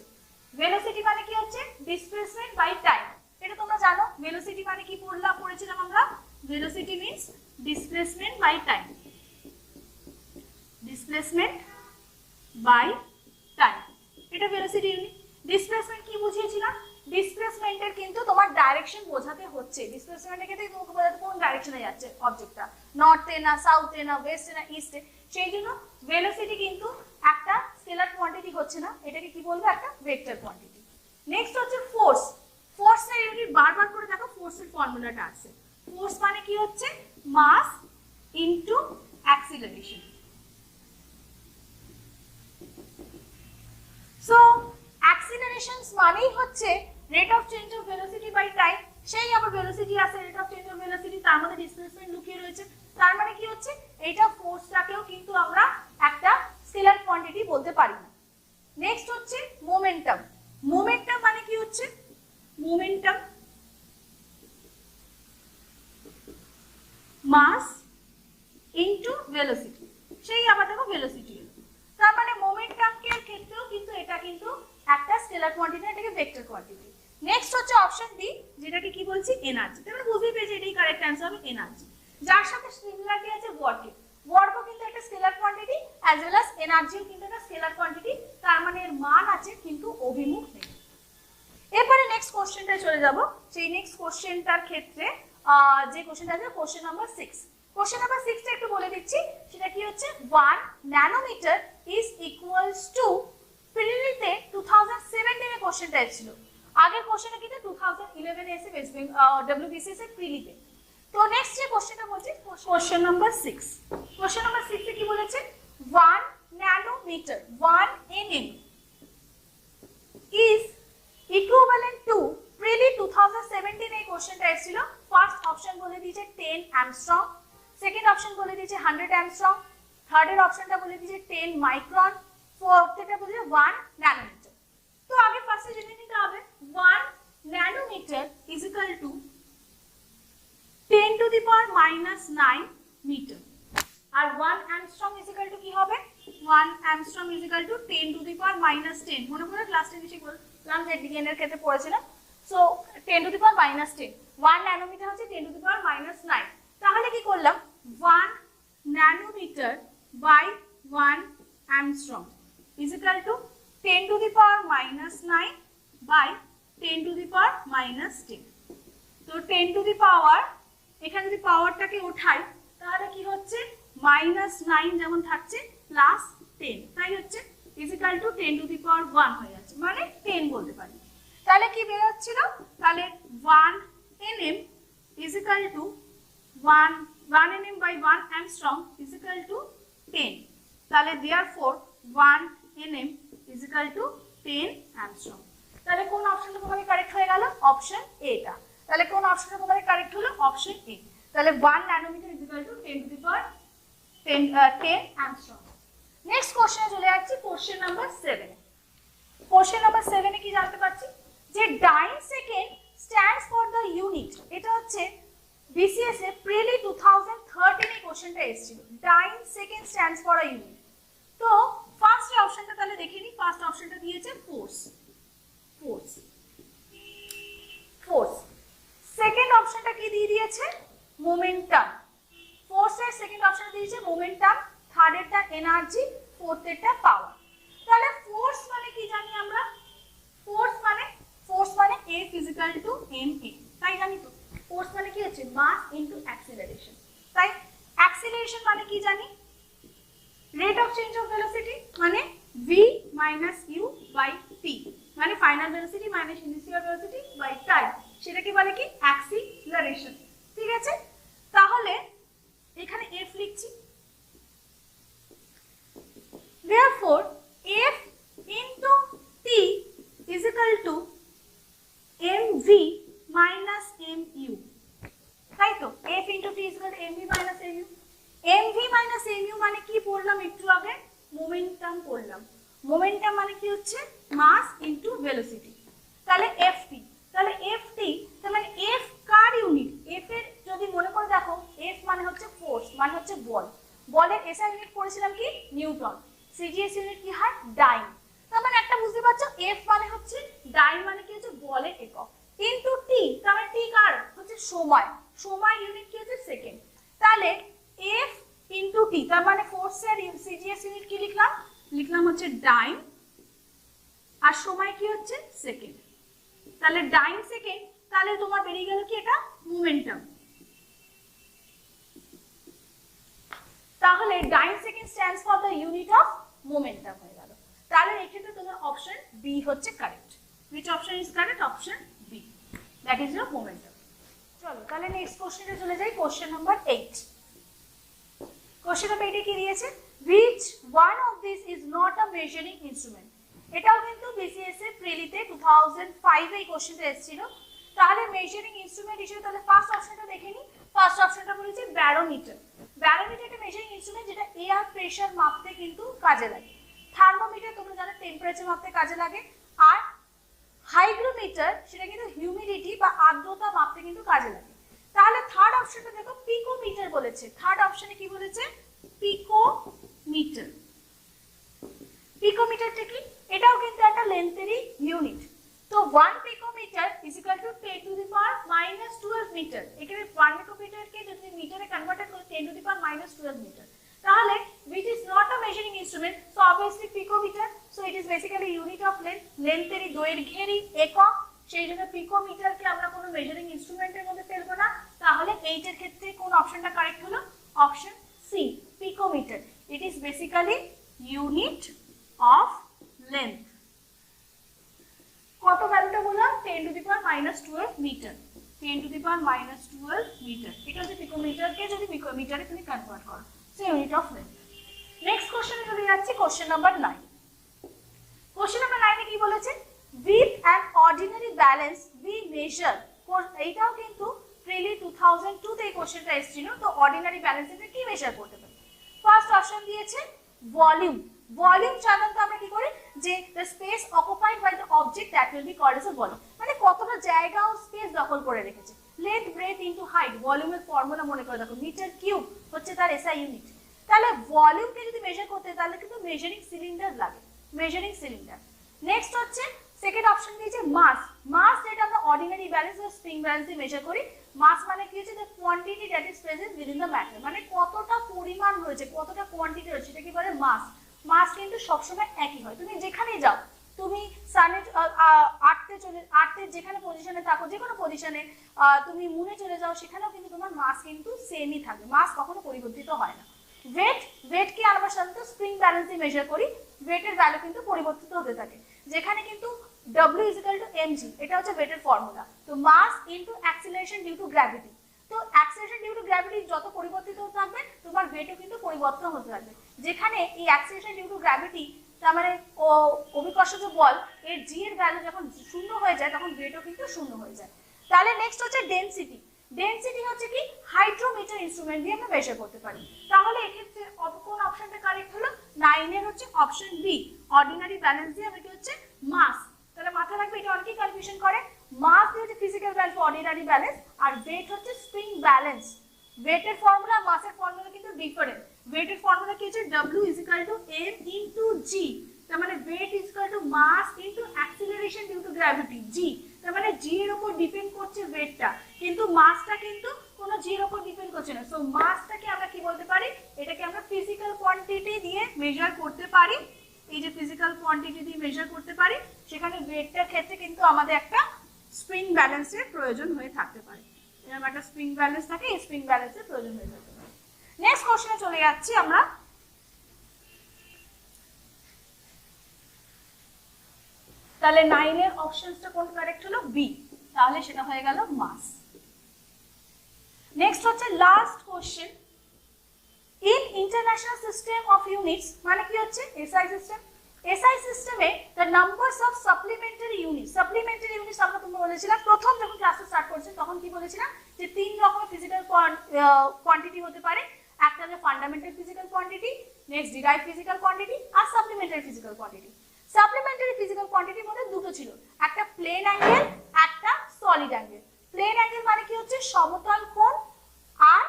ভেলোসিটি মানে কি হচ্ছে? Displacement by time. এটা তোমরা জানো ভেলোসিটি মানে কি পড়েছিলাম আমরা? Velocity means displacement by time. Displacement by time, এটা ভেলোসিটি ইউনিট। ডিসপ্লেসমেন্ট কি বুঝিয়েছিলাম? ডিসপ্লেসমেন্টের কিন্তু তোমার ডাইরেকশন বোঝাতে হচ্ছে। ডিসপ্লেসমেন্টের ক্ষেত্রে তোমাকে বোঝাতে কোন ডাইরেকশনে যাচ্ছে অবজেক্টটা, নর্থে না সাউথে না ওয়েস্টে না ইস্টে। সেই জন্য ভেলোসিটি কিন্তু একটা স্কেলার কোয়ান্টিটি হচ্ছে না, এটাকে কি বলবো? একটা ভেক্টর কোয়ান্টিটি। নেক্সট হচ্ছে ফোর্স। ফোর্সের ইউনিট বারবার করে দেখো, ফোর্সের ফর্মুলাটা আছে। ফোর্স মানে কি হচ্ছে? Mass into acceleration. So accelerations মানেই হচ্ছে rate of change of velocity by time. সেই আবার ভেলোসিটি আছে, rate of change of velocity, তার মধ্যে ডিসপ্লেসমেন্ট লুকিয়ে রয়েছে। তার মানে কি হচ্ছে? এইটা ফোর্সটাকেও কিন্তু আমরা একটা স্কেলার কোয়ান্টিটি বলতে পারি না। নেক্সট হচ্ছে মোমেন্টাম। মোমেন্টাম মানে কি হচ্ছে? Momentum mass into velocity. সেই আবার দেখো ভেলোসিটি। তার মানে মোমেন্টামের ক্ষেত্রেও কিন্তু এটা কিন্তু একটা স্কেলার কোয়ান্টিটি, এটাকে ভেক্টর কোয়ান্টিটি। নেক্সট হচ্ছে অপশন ডি, যেটাকে কি বলছি? এনার্জি। তাহলে বুঝতেই পেরেছি এটাই কারেক্ট অ্যান্সার হবে, এনার্জি। যার সাথে সিমিলারিটি আছে ওয়ার্কের। ওয়ার্কও কিন্তু একটা scalar quantity, as well as এনার্জিও কিন্তু একটা স্কেলার কোয়ান্টিটি। তার মানে এর মান আছে কিন্তু অভিমুখ নেই। এরপরে নেক্সট কোশ্চেনটা চলে যাব। সেই নেক্সট কোশ্চেনটার ক্ষেত্রে যে কোশ্চেনটা আছে কোশ্চেন নাম্বার 6। কোশ্চেন নাম্বার 6টা একটু বলে দিচ্ছি। সেটা কি হচ্ছে? 1 ন্যানোমিটার ইজ ইকুয়ালস টু, প্রিলিতে 2017 এর কোশ্চেনটা ছিল। আগের কোশ্চেনটা কিন্তু 2011 এ এসে ওয়েস্ট বেঙ্গল ডব্লিউবিসিএস এর প্রিলিতে। তো নেক্সট যে কোশ্চেনটা বলছি কোশ্চেন নাম্বার 6। কোশ্চেন নাম্বার 6 এ কি বলেছে? 1 nanometre 1 nm is equivalent to, প্রিলি 2017 এই কোশ্চেনটা এসেছিল। ফার্স্ট অপশন বলে দিয়েছে 10 অ্যামস্ট্রং, সেকেন্ড অপশন বলে দিয়েছে 100 অ্যামস্ট্রং, থার্ড এর অপশনটা বলে দিয়েছে 10 মাইক্রন, ফোর্থ এটা বলে দিয়েছে 1 ন্যানোমিটার। তো আগে ফার্স্টে জেনে নিতে হবে 1 nanometre is equal to 10 to the power -9 metre, আর 1 অ্যামস্ট্রং ইজ ইকুয়াল টু কি হবে? 1 angstrom is equal to 10 to the power -10। মনে পড়ে ক্লাস 10 এ বললাম যে ডিএন এর ক্ষেত্রে পড়েছিলাম। So 10 to the power -10, 1 nanometre হচ্ছে 10 টু দি পাওয়ার -9। তাহলে কি করলাম? 1 nanometre by 1 angstrom is equal to 10 to the power -9 by 10 to the power -10। তো 10 টু দি পাওয়ার, এখানে যদি পাওয়ারটাকে ওঠাই তাহলে কি হচ্ছে? -9 যেমন থাকছে +10, তাই হচ্ছে is equal to 10 to the power 1 হয়ে যাচ্ছে, মানে 10 বলতে পারি। তাহলে কি বের হচ্ছিল? তাহলে 1 nm is equal to 1 nm by 1 angstrom is equal to 10। তাহলে therefore 1 nm is equal to 10 angstrom. তাহলে কোন অপশনটা তোমাদের কারেক্ট হয়ে গেল? অপশন এটা। তাহলে কোন অপশনটা তোমাদের কারেক্ট হলো? Option A. তাহলে 1 nanometre is equal to 10 to the power 10 angstrom. Next কোশ্চেনে চলে যাচ্ছি, কোশ্চেন নাম্বার 7। কোশ্চেন নাম্বার 7 এ কি জানতে পারছি যে dyne second stands for the unit. এটা হচ্ছে বিসিএস এ প্রিলি 2013 এই কোশ্চেনটা এসেছিল, dyne second stands for a unit. তো ফার্স্ট অপশনটা তাহলে দেখে নিই। ফার্স্ট অপশনটা দিয়েছে ফোর্স, ফোর্স, ফোর্স। সেকেন্ড অপশনটা কি দিয়ে দিয়েছে? মোমেন্টাম। ফোর্সের সেকেন্ড অপশনটা দিয়েছে মোমেন্টাম, থার্ড এরটা এনার্জি, ফোর্থ এরটা পাওয়ার। তাহলে ফোর্স মানে কি জানি আমরা? ফোর্স মানে F ইকুয়াল টু ma, তাই জানি তো। ফোর্স মানে কি হচ্ছে? Mass into acceleration. তাই অ্যাক্সিলারেশন মানে কি জানি? Rate of change of velocity মানে v minus u by t, মানে final velocity minus initial velocity by time, সেটাকে বলে কি? অ্যাক্সিলারেশন। ঠিক আছে, তাহলে এখানে f লিখছি। therefore f into t is equal to mv minus mu, তাই তো? f into t is equal to mv minus mu। mv minus mu মানে কি পড়লাম একটু আগে? মোমেন্টাম পড়লাম। মোমেন্টাম মানে কি হচ্ছে? Mass into velocity. তাহলে ft, তাহলে ft তার মানে f কার ইউনিট? f এর যদি মনে করে দেখো, f মানে হচ্ছে ফোর্স, মানে হচ্ছে বল। বলের এসআই ইউনিট পড়েছিলাম কি? নিউটন। সিজিএস ইউনিট কি হয়? ডাইন। তার মানে একটা বুঝতে পারছো, f মানে হচ্ছে ডাইন, মানে কি হচ্ছে? বলের একক। ইনটু t, তার মানে t কার? হচ্ছে সময়। সময় ইউনিট কি হচ্ছে? সেকেন্ড। তাহলে f ইনটু t, তার মানে ফোর্সের সিজিএস ইউনিট কি লিখলাম? লিখলাম হচ্ছে ডাইন, আর সময় কি হচ্ছে? সেকেন্ড। তাহলে ডাইন সেকেন্ড, তাহলে তোমার বেরিয়ে গেল কি? এটা মোমেন্টাম। তাহলে dyne second stands for the unit of momentum হয়ে গেল। তাহলে এক্ষেত্রে তোমার অপশন বি হচ্ছে correct. which option is correct? Option B, that is your momentum। চলো তাহলে নেক্সট কোশ্চেনে চলে যাই, কোশ্চেন নাম্বার 8। কোশ্চেন নাম্বার 8 এ কি দিয়েছে? which one of this is not a measuring instrument। এটাও কিন্তু বিসিএস এ প্রিলিতে 2005 এই কোশ্চেনটা এসেছিল। তাহলে মেজারিং ইনস্ট্রুমেন্ট হিসেবে তাহলে ফার্স্ট অপশনটা দেখে নিই। ফার্স্ট অপশনটা বলেছে ব্যারোমিটার। ব্যারোমিটার একটা মেজারিং ইনস্ট্রুমেন্ট যেটা এয়ার প্রেসার মাপতে কিন্তু কাজে লাগে। থার্মোমিটার তোমরা জানো টেম্পারেচার মাপতে কাজে লাগে। আর হাইগ্রোমিটার সেটা কিন্তু হিউমিডিটি বা আর্দ্রতা মাপতে কিন্তু কাজে লাগে। তাহলে থার্ড অপশনটা দেখো, পিকোমিটার বলেছে। থার্ড অপশনে কি বলেছে? পিকোমিটার। পিকোমিটারটা কি? এটাও কিন্তু একটা লেন্থেরই ইউনিট। তো 1 picometre is equal to 10 to the power minus 12 metre. এখানে 1 পিকোমিটারকে যদি মিটারে কনভার্ট করি 10 to the power minus 12 metre. তাহলে which is not a measuring instrument, so obviously picometer, so it is basically unit of length, লেন্থেরই দৈর্ঘ্যেরই একক, সেই জন্য পিকোমিটারকে আমরা কোনো মেজারিং ইনস্ট্রুমেন্টের মধ্যে ফেলবো না। তাহলে এইটার ক্ষেত্রে কোন অপশনটা কারেক্ট হলো? Option C, picometre. It is basically unit of length. কত ভ্যালুটা বললাম? 10 to the power minus 12 metre. 10 to the power minus 12 metre. এটা হচ্ছে পিকোমিটারকে যদি পিকোমিটারে তুমি কনভার্ট করো, so unit of length. Next কোশ্চেনে চলে যাচ্ছি, কোশ্চেন নাম্বার 9। কোশ্চেন নাম্বার 9 এ কি বলেছে? With an ordinary balance we measure. এইটাও কিন্তু প্রিলি 2002 তে এই কোশ্চেনটা এসেছিল। তো অর্ডিনারি ব্যালেন্সে কি মেজার করতে পারি? ফার্স্ট অপশন দিয়েছে ভলিউম। ভলিউম সাধারণত আমরা কি করি? যে the space occupied by the object that will be called as a volume, মানে কতটা জায়গা ও স্পেস দখল করে রেখেছে। লেন্থ ব্রেথ ইনটু হাইট, ভলিউমের ফর্মুলা মনে করে দেখো, মিটার কিউব হচ্ছে তার এসআই ইউনিট। তাহলে ভলিউমকে যদি মেজার করতে তাহলে কিন্তু মেজারিং সিলিন্ডার লাগে, মেজারিং সিলিন্ডার। নেক্সট হচ্ছে সেকেন্ড অপশন দিয়েছে মাস। মাস যেটা আমরা অর্ডিনারি ব্যালেন্স বা স্প্রিং ব্যালেন্স দিয়ে মেজার করি। মাস মানে কি হচ্ছে? The quantity that is present within the matter, মানে কতটা পরিমাণ রয়েছে, কতটা কোয়ান্টিটি রয়েছে, সেটা কি বলে? মাস। মাস কিন্তু সবসময় একই হয়। তুমি যেখানেই যাও, তুমি সানে আর্থে যেখানে পজিশনে থাকো, যে কোনো পজিশনে তুমি মুনে চলে যাও, সেখানেও কিন্তু তোমার মাস কিন্তু সেমই থাকবে, মাস কখনো পরিবর্তিত হয় না। ওয়েট কি আমরা সাধারণত স্প্রিং ব্যালেন্স দিয়ে মেজার করি। ওয়েটের ভ্যালু কিন্তু পরিবর্তিত হতে থাকে, যেখানে কিন্তু W is equal to mg, এটা হচ্ছে ওয়েটের ফর্মুলা। তো mass into acceleration due to gravity. তো অ্যাক্সিলারেশন ডিউ টু গ্র্যাভিটি যত পরিবর্তিত হতে থাকবে, তোমার ওয়েটও কিন্তু পরিবর্তন হতে থাকবে। যেখানে এই অ্যাক্সিলারেশন ডিউ টু গ্র্যাভিটি তার মানে অভিকর্ষজ বল এর জি এর ভ্যালু যখন শূন্য হয়ে যায় তখন ওয়েটও কিন্তু শূন্য হয়ে যায়। তাহলে নেক্সট হচ্ছে ডেনসিটি। ডেনসিটি হচ্ছে কি হাইড্রোমিটার ইনস্ট্রুমেন্ট দিয়ে আমরা মেজার করতে পারি। তাহলে এক্ষেত্রে কোন অপশনটা কারেক্ট হলো? 9 এর হচ্ছে অপশন বি, অর্ডিনারি ব্যালেন্স দিয়ে আমরা কি হচ্ছে মাস। তাহলে মাথায় রাখবে, এটা অনেকেই কনফিউশন করে। মাস দিয়ে হচ্ছে ফিজিক্যাল ব্যালেন্স, অর্ডিনারি ব্যালেন্স, আর ওয়েট হচ্ছে স্প্রিং ব্যালেন্স। ওয়েটের ফর্মুলা মাসের ফর্মুলা কিন্তু ডিফারেন্ট। ওয়েটের ফর্মুলা কি হচ্ছে W = m * g। তার মানে weight = mass into acceleration due to gravity g। তার মানে g এর উপর ডিপেন্ড করছে ওয়েটটা, কিন্তু মাসটা কিন্তু কোনো g এর উপর ডিপেন্ড করছে না। সো মাসটাকে আমরা কি বলতে পারি? এটাকে আমরা ফিজিক্যাল কোয়ান্টিটি দিয়ে মেজার করতে পারি। এই যে ফিজিক্যাল কোয়ান্টিটি দিয়ে মেজার করতে পারি, সেখানে ওয়েটটার ক্ষেত্রে কিন্তু আমাদের একটা স্প্রিং ব্যালেন্সের প্রয়োজন হয়ে থাকতে পারে। এরকম একটা স্প্রিং ব্যালেন্স থাকে, এই স্প্রিং ব্যালেন্সের প্রয়োজন হয়ে থাকতে পারে। নেক্সট কোশ্চেনে চলে যাচ্ছি আমরা। তাহলে 9 এর অপশনসটা কোন কারেক্ট হলো? বি। তাহলে সেটা হয়ে গেল মাস। নেক্সট হচ্ছে last question. In international system of units, মানে কি হচ্ছে এসআই সিস্টেম। এসআই সিস্টেমে the numbers of supplementary units. Supplementary units আমরা তোমরা বলেছিলাম প্রথম যখন ক্লাসে স্টার্ট করছি তখন কি বলেছিলাম যে 3 রকমের ফিজিক্যাল কোয়ান্টিটি হতে পারে। একটা হচ্ছে fundamental physical quantity, next derive physical quantity, আর supplementary physical quantity. Supplementary physical কোয়ান্টিটির মধ্যে দুটো ছিল, একটা প্লেন অ্যাঙ্গেল, একটা সলিড অ্যাঙ্গেল। প্লেন অ্যাঙ্গেল মানে কি হচ্ছে সমতল কোণ, আর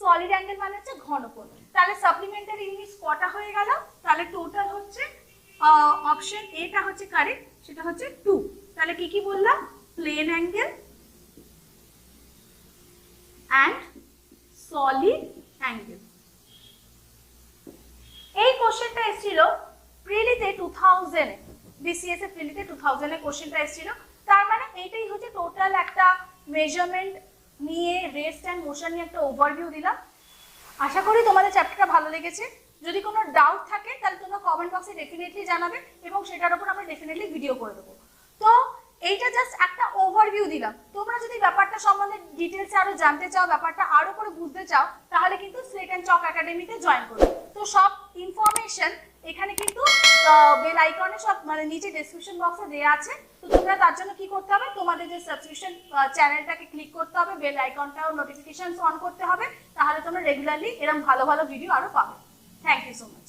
সলিড অ্যাঙ্গেল মানে হচ্ছে ঘনকোণ। তাহলে সাপ্লিমেন্টারি ইউনিটস কটা হয়ে গেল? তাহলে টোটাল হচ্ছে অপশন এটা হচ্ছে কারেক্ট, সেটা হচ্ছে 2। তাহলে কি কি বললাম? Plane angle and solid angle. এই কোশ্চেনটা এসেছিল প্রিলিতে 2000 এ, বিসিএস এর প্রিলিতে 2000 এ কোশ্চেনটা এসেছিল। তার মানে এইটাই হচ্ছে টোটাল একটা মেজারমেন্ট নিয়ে রেস্ট অ্যান্ড মোশন নিয়ে একটা ওভারভিউ দিলাম। আশা করি তোমাদের চ্যাপ্টারটা ভালো লেগেছে। যদি কোনো ডাউট থাকে তাহলে তোমরা কমেন্ট বক্সে ডেফিনেটলি জানাবে এবং সেটার উপর আমরা ডেফিনেটলি ভিডিও করে দেবো। তো এইটা জাস্ট একটা ওভারভিউ দিলাম। তোমরা যদি ব্যাপারটা সম্বন্ধে ডিটেলসে আরো জানতে চাও, ব্যাপারটা আরো করে বুঝতে চাও, তাহলে কিন্তু স্লেট অ্যান্ড চক একাডেমিতে জয়েন করবে। তো সব ইনফরমেশন এখানে কিন্তু বেল আইকনে সব মানে নিচে ডেসক্রিপশন বক্সে দেওয়া আছে। তো তোমরা তার জন্য কি করতে হবে? তোমাদের যে সাবস্ক্রিপশন চ্যানেলটাকে ক্লিক করতে হবে, বেল আইকনটাও নোটিফিকেশনস অন করতে হবে, তাহলে তোমরা রেগুলারলি এরকম ভালো ভালো ভিডিও আরো পাবে। Thank you so much.